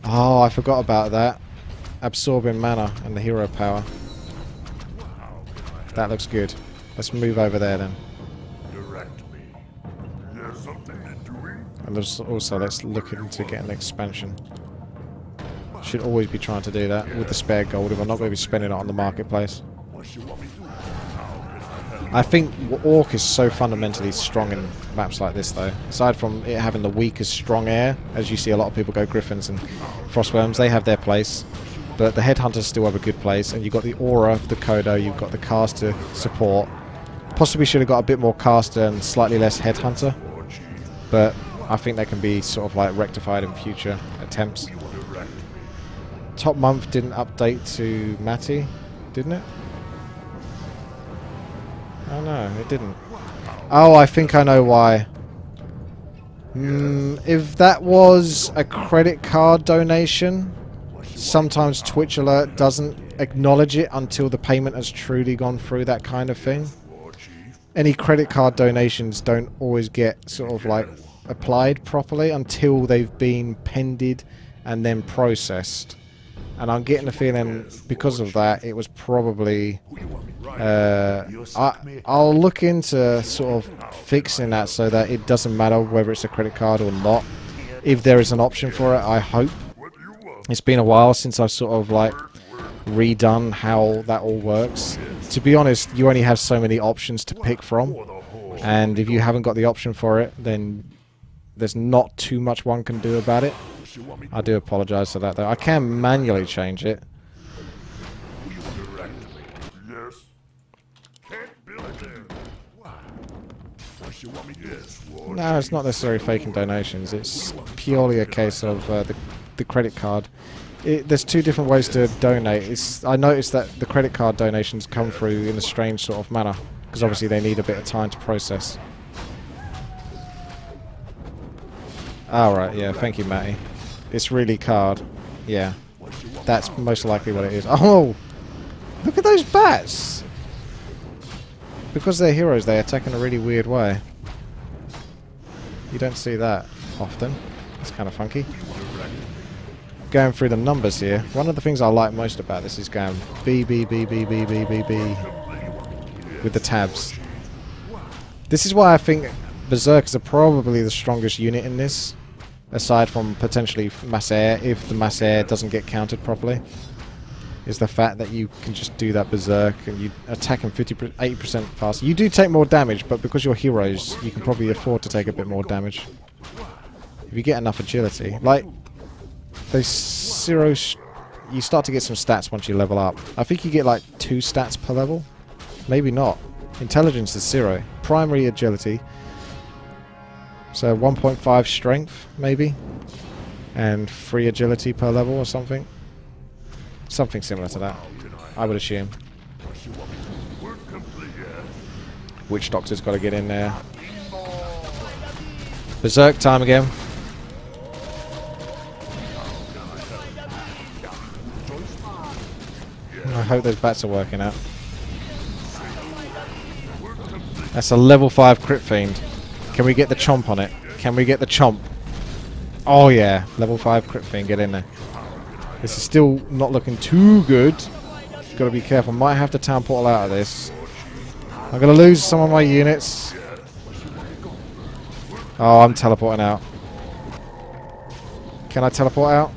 Oh, I forgot about that. Absorbing mana and the hero power. That looks good. Let's move over there then. Direct me. There's something to doing? And also let's look into getting an expansion. Should always be trying to do that with the spare gold if I'm not going to be spending it on the marketplace. What you want me to do? I think Orc is so fundamentally strong in maps like this, though. Aside from it having the weakest strong air, as you see a lot of people go Griffins and Frostworms, they have their place. But the Headhunters still have a good place, and you've got the Aura of the Kodo, you've got the Caster support. Possibly should have got a bit more Caster and slightly less Headhunter, but I think that can be sort of like rectified in future attempts. Top month didn't update to Matty, didn't it? Oh no, it didn't. Oh, I think I know why. If that was a credit card donation, sometimes Twitch Alert doesn't acknowledge it until the payment has truly gone through, that kind of thing. Any credit card donations don't always get sort of like applied properly until they've been pended and then processed. And I'm getting the feeling because of that it was probably I'll look into sort of fixing that so that it doesn't matter whether it's a credit card or not. If there is an option for it, I hope. It's been a while since I've sort of like redone how that all works. To be honest, you only have so many options to pick from, and if you haven't got the option for it, then there's not too much one can do about it. I do apologise for that though. I can manually change it. No, it's not necessarily faking donations. It's purely a case of the credit card. There's two different ways to donate. I noticed that the credit card donations come through in a strange sort of manner, because obviously they need a bit of time to process. Alright, yeah, thank you, Matty. It's really card. Yeah, that's most likely what it is. Oh! Look at those bats! Because they're heroes, they attack in a really weird way. You don't see that often. It's kind of funky. Going through the numbers here, one of the things I like most about this is going B, B, B, B, B, B, B, B with the tabs. This is why I think Berserkers are probably the strongest unit in this, aside from potentially Mass Air, if the Mass Air doesn't get counted properly. Is the fact that you can just do that Berserk and you attack them 80% faster. You do take more damage, but because you're heroes, you can probably afford to take a bit more damage. If you get enough agility. Like, those you start to get some stats once you level up. I think you get like 2 stats per level. Maybe not. Intelligence is 0. Primary agility. So 1.5 strength, maybe. And 3 agility per level or something. Something similar to that, I would assume. Witch Doctor's got to get in there. Berserk time again. I hope those bats are working out. That's a level 5 crit fiend. Can we get the chomp on it? Can we get the chomp? Oh yeah, level 5 crit fiend, get in there. This is still not looking too good. Got to be careful. Might have to town portal out of this. I'm going to lose some of my units. Oh, I'm teleporting out. Can I teleport out?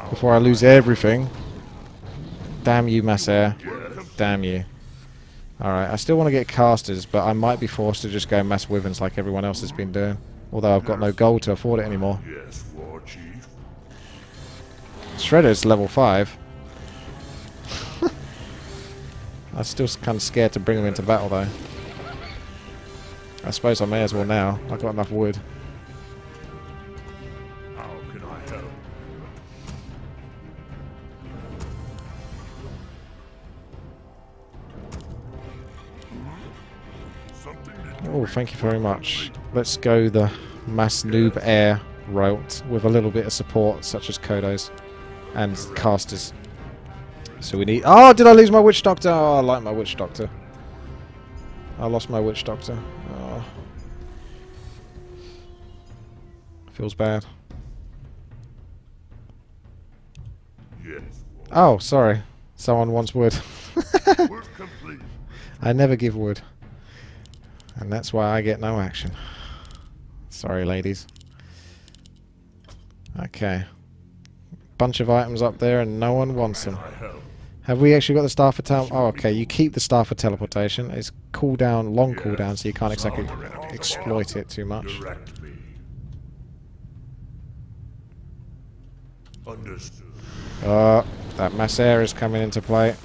Before I lose everything. Damn you, Mass Air. Damn you. Alright, I still want to get casters, but I might be forced to just go Mass Wyverns like everyone else has been doing. Although I've got no gold to afford it anymore. Shredder's level 5. I'm still kind of scared to bring him into battle though. I suppose I may as well now. I've got enough wood. How can I help? Oh, thank you very much. Let's go the Mass Noob Air route with a little bit of support such as Kodos. And casters. So we need... Oh, did I lose my Witch Doctor? Oh, I like my Witch Doctor. I lost my Witch Doctor. Oh. Feels bad. Yes. Oh, sorry. Someone wants wood. Work complete. I never give wood. And that's why I get no action. Sorry, ladies. Okay. Bunch of items up there and no one wants them. Have we actually got the Staff of Oh, okay, you keep the Staff of Teleportation. It's cooldown, long cooldown, so you can't exactly exploit it too much. Direct me. Understood. That Mass Air is coming into play.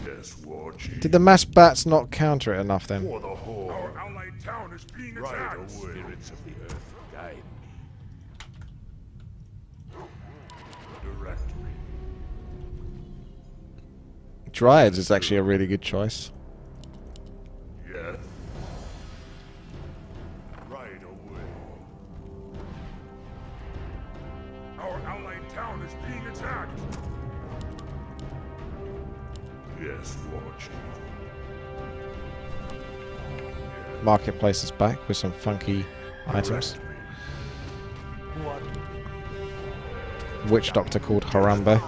Yes, War Chief. Did the Mass Bats not counter it enough then? For the whole. Our allied town is being attacked. Right away. Spirits of the earth, guide me. Direct me. Dryads is actually a really good choice. Yes. Right away. Our allied town is being attacked. Yes, War Chief. Marketplace is back with some funky items. Witch Doctor called Harambe.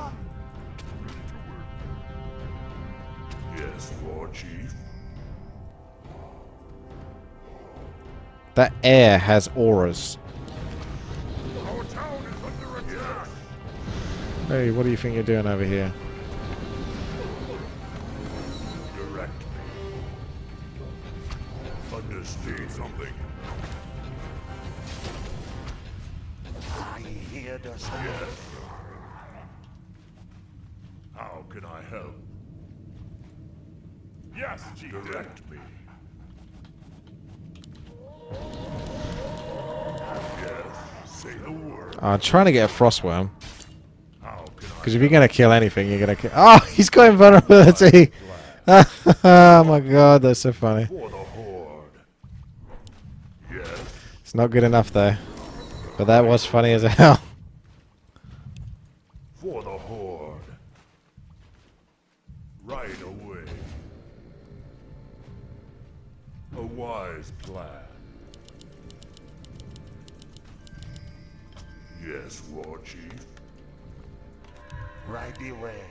Yes, War That air has auras. Our town is under attack. Hey, what do you think you're doing over here? Direct me. Understood something. I hear the sound. Yes. How can I help? Yes, Chief. Direct me. Yes. Say the word. I'm trying to get a frostworm. How can I Because if you're going to kill anything, you're going to kill... Oh, he's got invulnerability! Oh my god, that's so funny. for the horde? Yes. It's not good enough though. But that was funny as hell. For the horde. Right away. A wise plan. Yes, War Chief. Right away.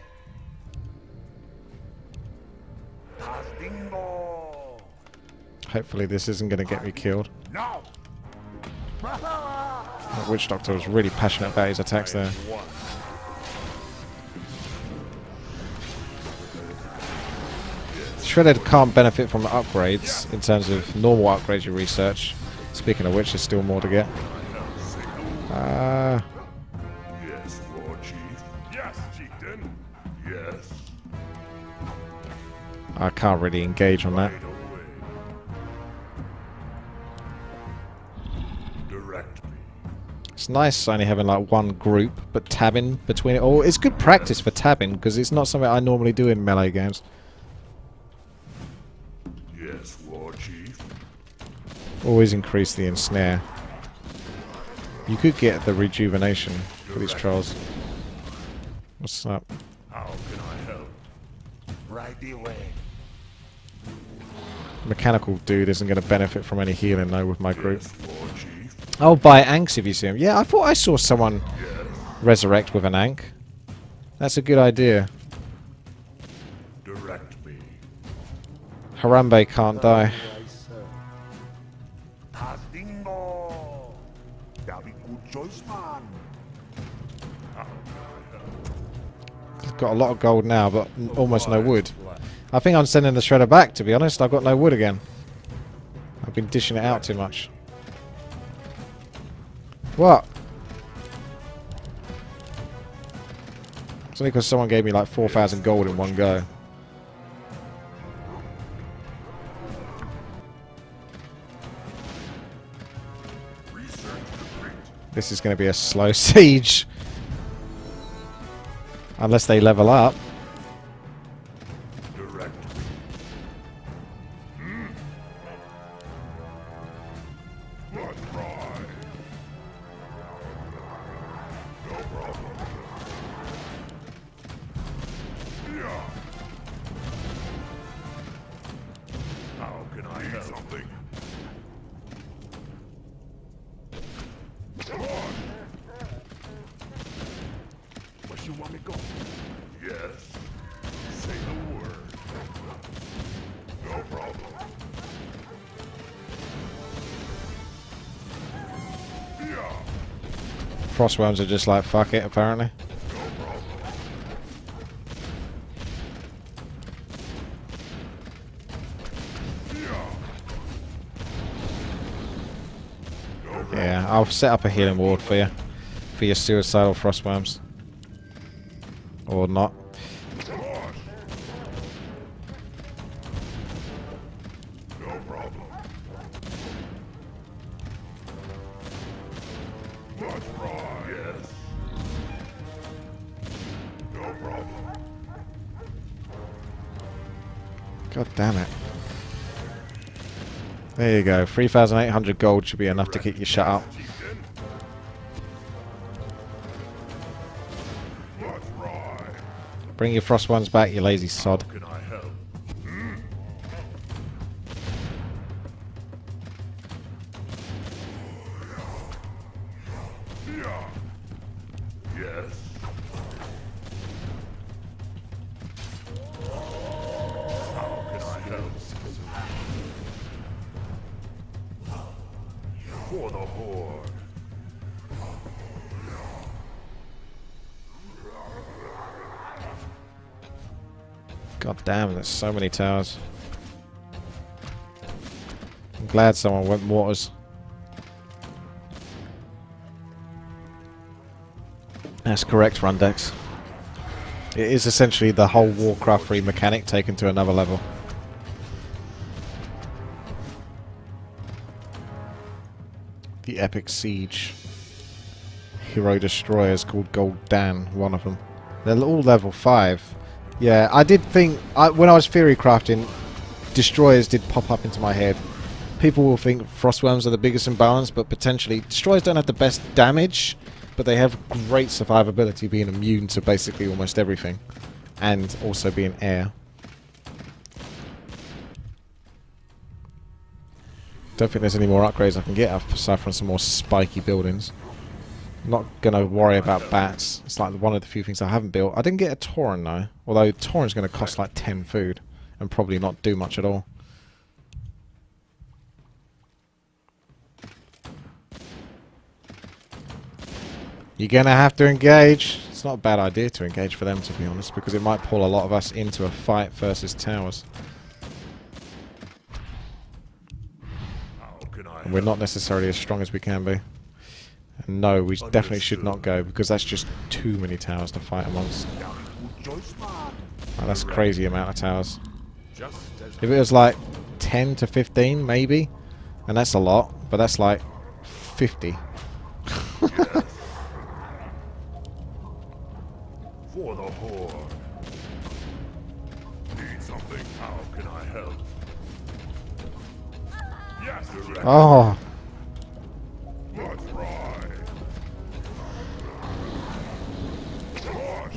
Castingo. Hopefully this isn't going to get me killed. Now. That Witch Doctor was really passionate about his attacks there. One. Shredded can't benefit from the upgrades in terms of normal upgrades you research. Speaking of which, there's still more to get. Yes, War Chief. Yes, Chieftain. Yes. I can't really engage on that. Right away. Direct me. It's nice only having like one group, but tabbing between it all. It's good practice for tabbing because it's not something I normally do in melee games. Yes, War Chief. Always increase the ensnare. You could get the rejuvenation for these trolls. What's up? How can I help? Right away. Mechanical dude isn't going to benefit from any healing though with my group. Yes, War Chief. I'll buy Anks if you see him. Yeah, I thought I saw someone Yes. resurrect with an Ank. That's a good idea. Direct me. Harambe can't die. Castingo. That'll be good choice, man. How can I help? He's got a lot of gold now, but almost no wood. I think I'm sending the shredder back, to be honest. I've got no wood again. I've been dishing it out too much. What? It's only because someone gave me like 4,000 gold in one go. Research complete. This is going to be a slow siege. Unless they level up. Direct me. Let's ride. No problem. Yeah. How can I help? Something. Come on. Where you want me go? Yes. Say the word. No problem. Yeah. Frostworms are just like, fuck it, apparently. No problem. Yeah. No problem. Yeah, I'll set up a healing ward for you. For your suicidal frostworms. Or not. Come on. No problem. Let's ride. Yes. No problem. God damn it. There you go. 3,800 gold should be enough to keep you shut up. Chieftain. Let's ride. Bring your frost ones back, you lazy sod. How can I help? Yeah. Yes. How can I help? God damn, there's so many towers. I'm glad someone went waters. That's correct, Rundex. It is essentially the whole Warcraft 3 mechanic taken to another level. The epic siege. Hero destroyers called Gold Dan, one of them. They're all level 5. Yeah, I did think, when I was theory crafting, destroyers did pop up into my head. People will think frostworms are the biggest imbalance, but potentially destroyers don't have the best damage, but they have great survivability, being immune to basically almost everything, and also being air. Don't think there's any more upgrades I can get aside from some more spiky buildings. Not gonna worry about bats. It's like one of the few things I haven't built. I didn't get a Tauren though, although Tauren's gonna cost like 10 food and probably not do much at all. You're gonna have to engage. It's not a bad idea to engage for them, to be honest, because it might pull a lot of us into a fight versus towers. And we're not necessarily as strong as we can be. And no, we definitely should not go, because that's just too many towers to fight amongst. Oh, that's a crazy amount of towers. If it was like 10 to 15, maybe, and that's a lot, but that's like 50. For the Horde. Need something? How can I help? Yes, direct. Oh, Let's ride. Gosh.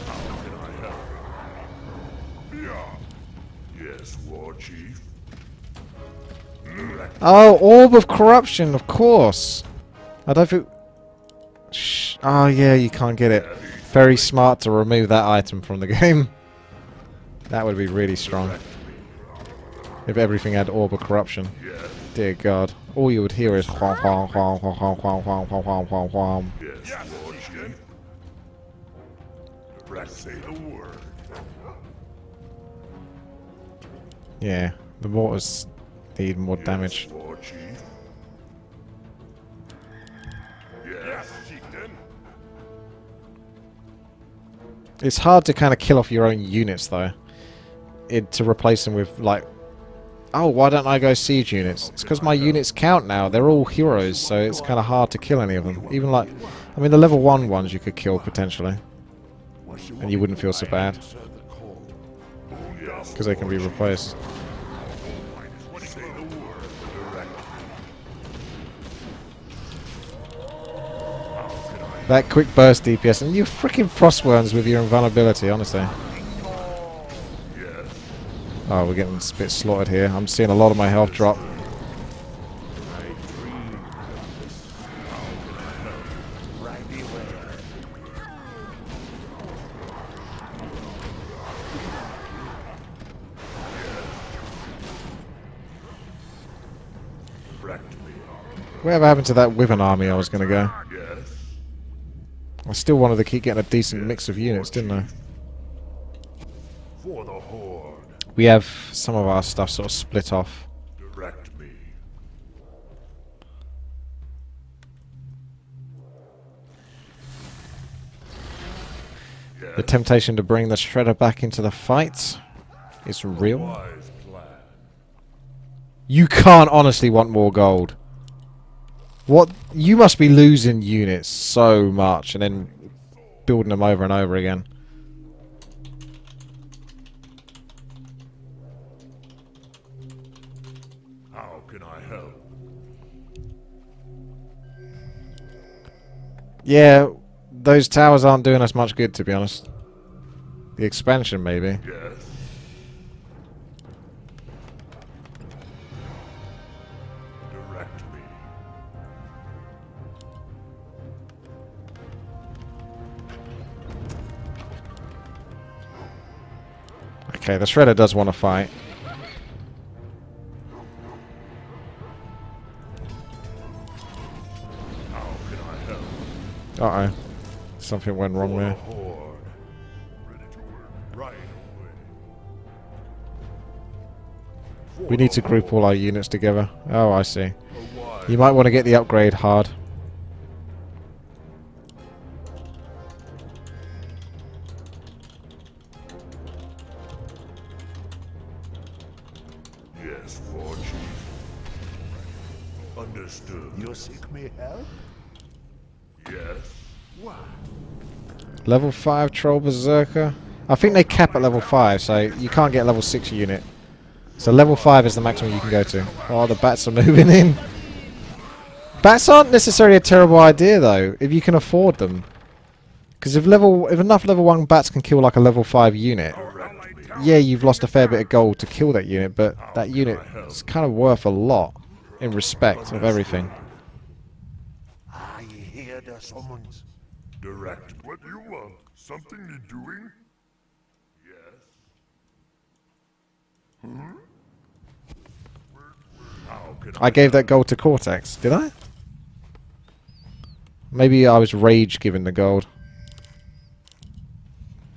How can I help? Yeah. Yes, War Chief. Direct. oh, Orb of Corruption, of course. I don't think. Oh yeah, you can't get it. Very smart to remove that item from the game. That would be really strong. If everything had Orb of Corruption. Dear God. All you would hear is wham, wham, wham, wham, wham, wham, wham, wham, wham, wham, wham. Yes, War Chief. Direct, say the word. Yeah, the mortars need more damage. Yes, War Chief. Yes, Chieftain. It's hard to kind of kill off your own units, though. To replace them with, like... Oh, why don't I go siege units? It's because my units count now. They're all heroes, so it's kind of hard to kill any of them. Even like... I mean, the level 1 ones you could kill, potentially. And you wouldn't feel so bad. Because they can be replaced. Say the word. Direct. That quick burst DPS, and you freaking frostworms with your invulnerability, honestly. Yes. Oh, we're getting a bit slaughtered here. I'm seeing a lot of my health drop. Whatever happened to that Wyvern army I was going to go? Yes. I still wanted to keep getting a decent mix of units, didn't I? For the Horde. We have some of our stuff sort of split off. Direct me. The temptation to bring the Shredder back into the fight is real. Wise plan. You can't honestly want more gold. What? You must be losing units so much and then building them over and over again. How can I help? Yeah, those towers aren't doing us much good, to be honest. The expansion, maybe. Yes. Direct me. Okay, the Shredder does want to fight. How can I help? Uh-oh. Something went wrong For the there. Horde. Ready to work right away. We need to group all our units together. Oh, I see. You might want to get the upgrade hard. Yes, War Chief. Understood. You seek me help? Yes. Why? Level 5 Troll Berserker. I think they cap at level 5, so you can't get a level 6 unit. So level 5 is the maximum you can go to. Oh, the bats are moving in. Bats aren't necessarily a terrible idea, though, if you can afford them. Because if enough level 1 bats can kill like a level 5 unit, yeah, you've lost a fair bit of gold to kill that unit, but that unit is kind of worth a lot in respect of everything. I hear the summons. Direct. What do you want? Something you're doing? Yes. How can I gave that gold to Cortex, did I? Maybe I was rage giving the gold.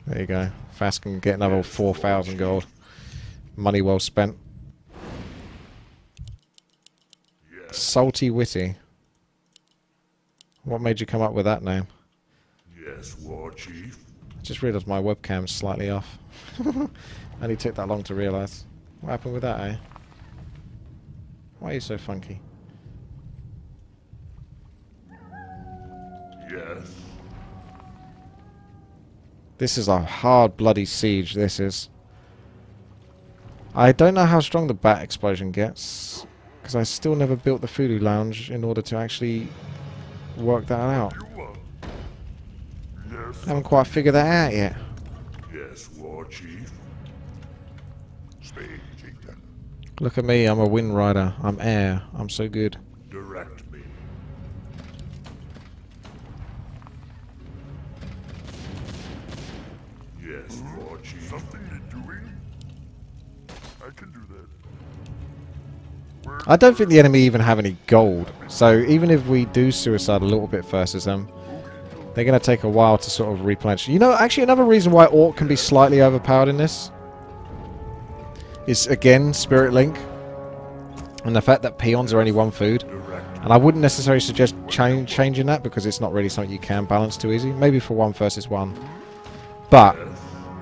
There you go. Fast can get another 4,000 gold. Money well spent. Yes. Salty Witty. What made you come up with that name? Yes, War Chief. I just realised my webcam's slightly off. Only took that long to realise. What happened with that, eh? Why are you so funky? Yes. This is a hard bloody siege, this is. I don't know how strong the bat explosion gets, because I still never built the Voodoo Lounge in order to actually work that out. You want? Yes. I haven't quite figured that out yet. Yes, War Chief. Speak, Chieftain. Look at me, I'm a Wind Rider. I'm air. I'm so good. Direct me. Yes, War Chief. Something you're doing? I can do that. I don't think the enemy even have any gold. So even if we do suicide a little bit versus them, they're going to take a while to sort of replenish. You know, actually another reason why Orc can be slightly overpowered in this is, again, Spirit Link. And the fact that peons are only 1 food. And I wouldn't necessarily suggest changing that because it's not really something you can balance too easy. Maybe for 1 versus 1. But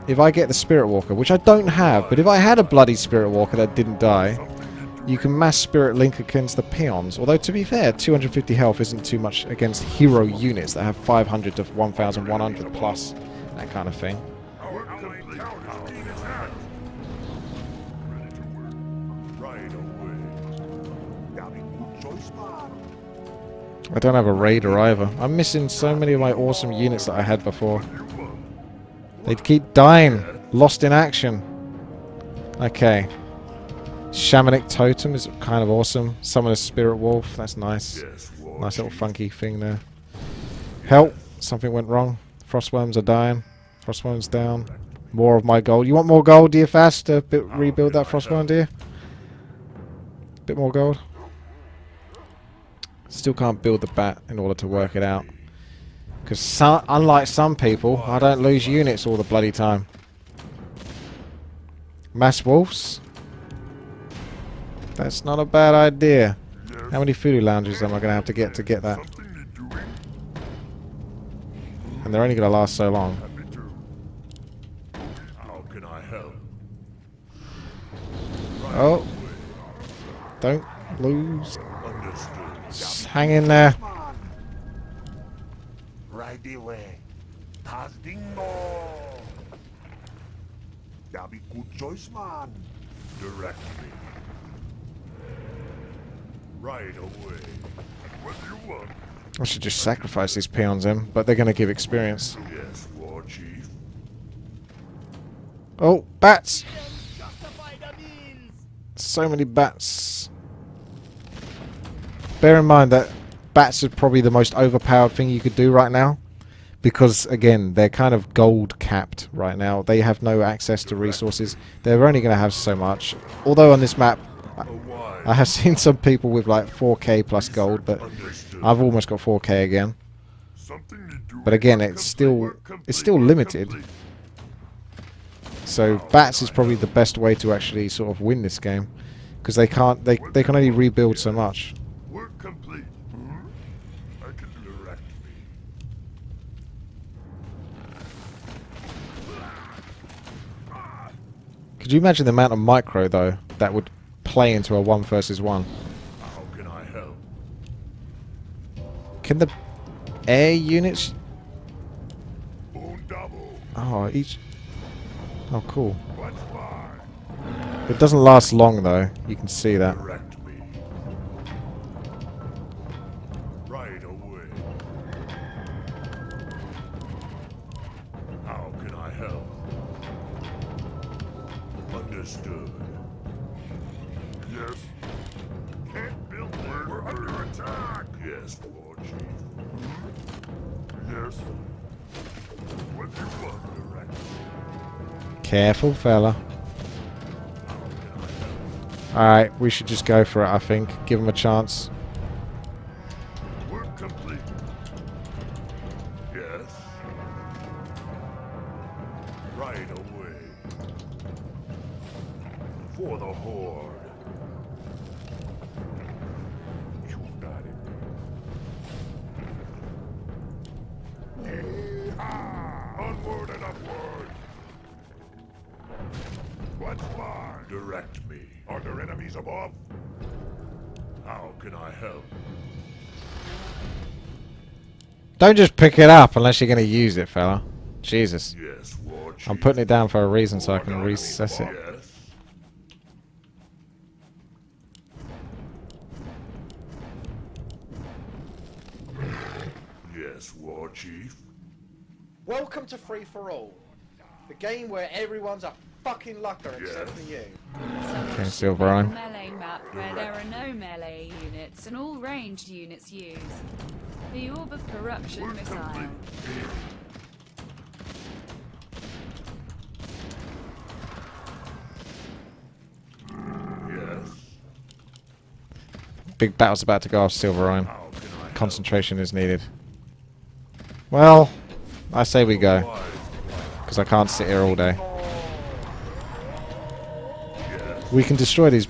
if I get the Spirit Walker, which I don't have, but if I had a bloody Spirit Walker that didn't die, you can mass Spirit Link against the peons. Although, to be fair, 250 health isn't too much against hero units that have 500 to 1,100 plus. That kind of thing. Our allied town is being attacked. Ready to work. Right away. Very good choice, man. I don't have a Raider either. I'm missing so many of my awesome units that I had before. They'd keep dying. Lost in action. Okay. Shamanic Totem is kind of awesome. Summon a Spirit Wolf. That's nice. Yes, War Nice little Chief. funky thing there. Help! Something went wrong. Frostworms are dying. Frostworms down. More of my gold. You want more gold, dear Fast, to rebuild that Frostworm, dear? Bit more gold. Still can't build the bat in order to work it out. Because unlike some people, I don't lose units all the bloody time. Mass Wolves? That's not a bad idea. How many Voodoo Lounges am I going to have to get that? Something you're doing? And they're only going to last so long. Happy to. How can I help? Oh. Don't lose. Understood. Just hang in there. Man. Right away. Tas dingo. Very good choice, man. Direct me. Right away. What do you want? I should just sacrifice these peons in, but they're going to give experience. Yes, War Chief. Oh, bats! So many bats. Bear in mind that bats are probably the most overpowered thing you could do right now. Because, again, they're kind of gold capped right now. They have no access to resources. They're only going to have so much. Although on this map, I have seen some people with like 4k plus gold, but I've almost got 4k again. But again, it's still limited. So bats is probably the best way to actually sort of win this game. because they can't. They can only rebuild so much. Work complete. I can direct me. Could you imagine the amount of micro though that would play into a 1 versus 1? How can I help? Can the air units? Double. Oh, each. Oh, cool. What's mine? It doesn't last long though. You can see that. Direct me. Right away. How can I help? Understood. Yes. Can't build there. We're under attack. Yes, War Chief. Yes. What do you want, direct? Careful, fella. Alright, we should just go for it, I think. Give him a chance. Work complete. Yes. Right away. For the Horde. You got it. Yeehaw! Onward and upward. What's mine? Direct me. Are there enemies above? How can I help? Don't just pick it up unless you're going to use it, fella. Jesus. Yes, War Chief. I'm putting it down for a reason so I can recess it. Yes. Yes, War Chief. Welcome to Free for All, the game where everyone's a fucking lucker except for you. Okay, Silver Eye. Melee map where there are no melee units and all ranged units use the Orb of Corruption missile. Yes. Big battle's about to go off, Silver Eye. How can I help? Concentration is needed. Well, I say we go. Why? Because I can't sit here all day. Yes. We can destroy these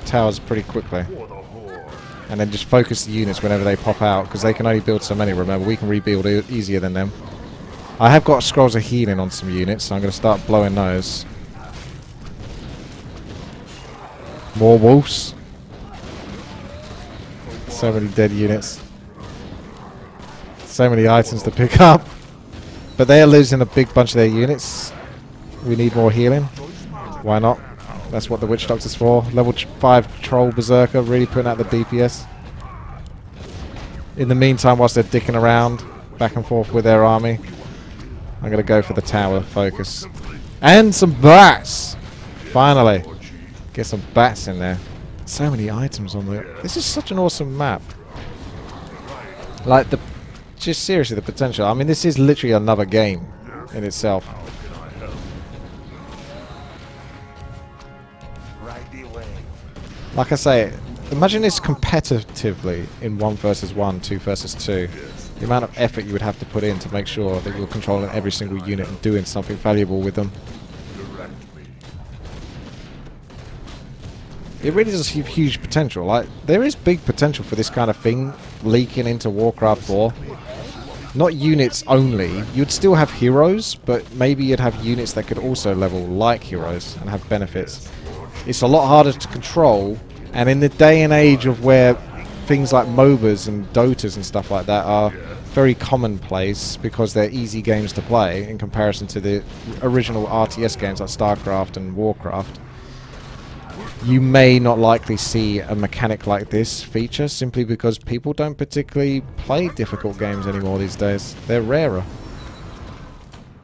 towers pretty quickly. For the Horde. And then just focus the units whenever they pop out. Because they can only build so many, remember. We can rebuild easier than them. I have got scrolls of healing on some units, so I'm going to start blowing those. More wolves. So many dead units. So many items to pick up. But they are losing a big bunch of their units. We need more healing. Why not? That's what the Witch Doctor's for. Level 5 Troll Berserker, really putting out the DPS. In the meantime, whilst they're dicking around back and forth with their army, I'm going to go for the tower focus. And some bats! Finally. Get some bats in there. So many items on there. This is such an awesome map. Like, just seriously, the potential. I mean, this is literally another game in itself. Like I say, imagine this competitively in 1 versus 1, 2 versus 2. The amount of effort you would have to put in to make sure that you're controlling every single unit and doing something valuable with them. It really does have huge potential. Like, there is big potential for this kind of thing leaking into Warcraft 4. Not units only. You'd still have heroes, but maybe you'd have units that could also level like heroes and have benefits. It's a lot harder to control, and in the day and age of where things like MOBAs and Dotas and stuff like that are very commonplace because they're easy games to play in comparison to the original RTS games like StarCraft and Warcraft, you may not likely see a mechanic like this feature simply because people don't particularly play difficult games anymore these days. They're rarer.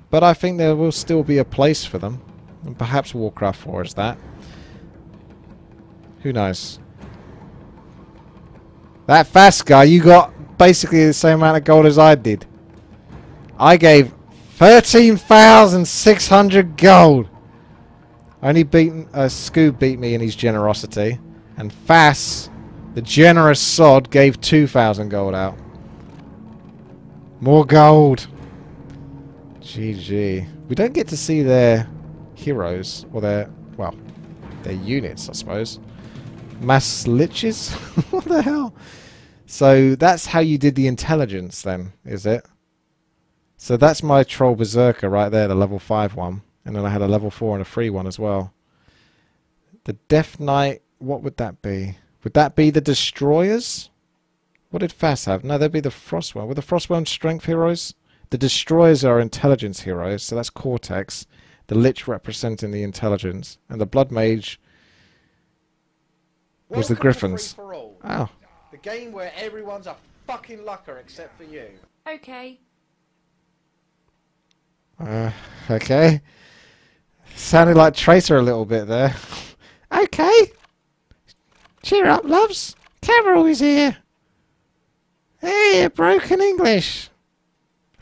But I think there will still be a place for them, and perhaps Warcraft 4 is that. Who knows? That fast guy, you got basically the same amount of gold as I did. I gave 13,600 gold. Only Scoob beat me in his generosity. And Fass, the generous sod, gave 2,000 gold out. More gold. GG. We don't get to see their heroes, or their, well, their units, I suppose. Mass liches? What the hell? So that's how you did the intelligence then, is it? So that's my troll berserker right there, the level 5 one. And then I had a level 4 and a 3 one as well. The Death Knight, what would that be? Would that be the destroyers? What did Fass have? No, that'd be the Frostworm. Were the Frostworm strength heroes? The destroyers are intelligence heroes, so that's Cortex. The Lich representing the intelligence. And the Blood Mage was the Griffins. Oh. The game where everyone's a fucking lucker except for you. Okay. Okay. Sounded like Tracer a little bit there. Okay. Cheer up, loves. Cameron is here. Hey, broken English.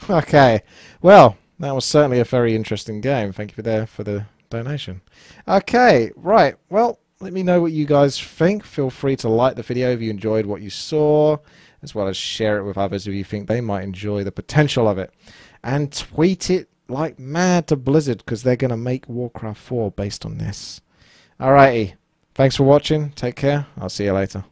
Okay. Well, that was certainly a very interesting game. Thank you for the donation. Okay, right. Well, let me know what you guys think. Feel free to like the video if you enjoyed what you saw, as well as share it with others if you think they might enjoy the potential of it. And tweet it like mad to Blizzard, because they're going to make Warcraft 4 based on this. Alrighty. Thanks for watching. Take care. I'll see you later.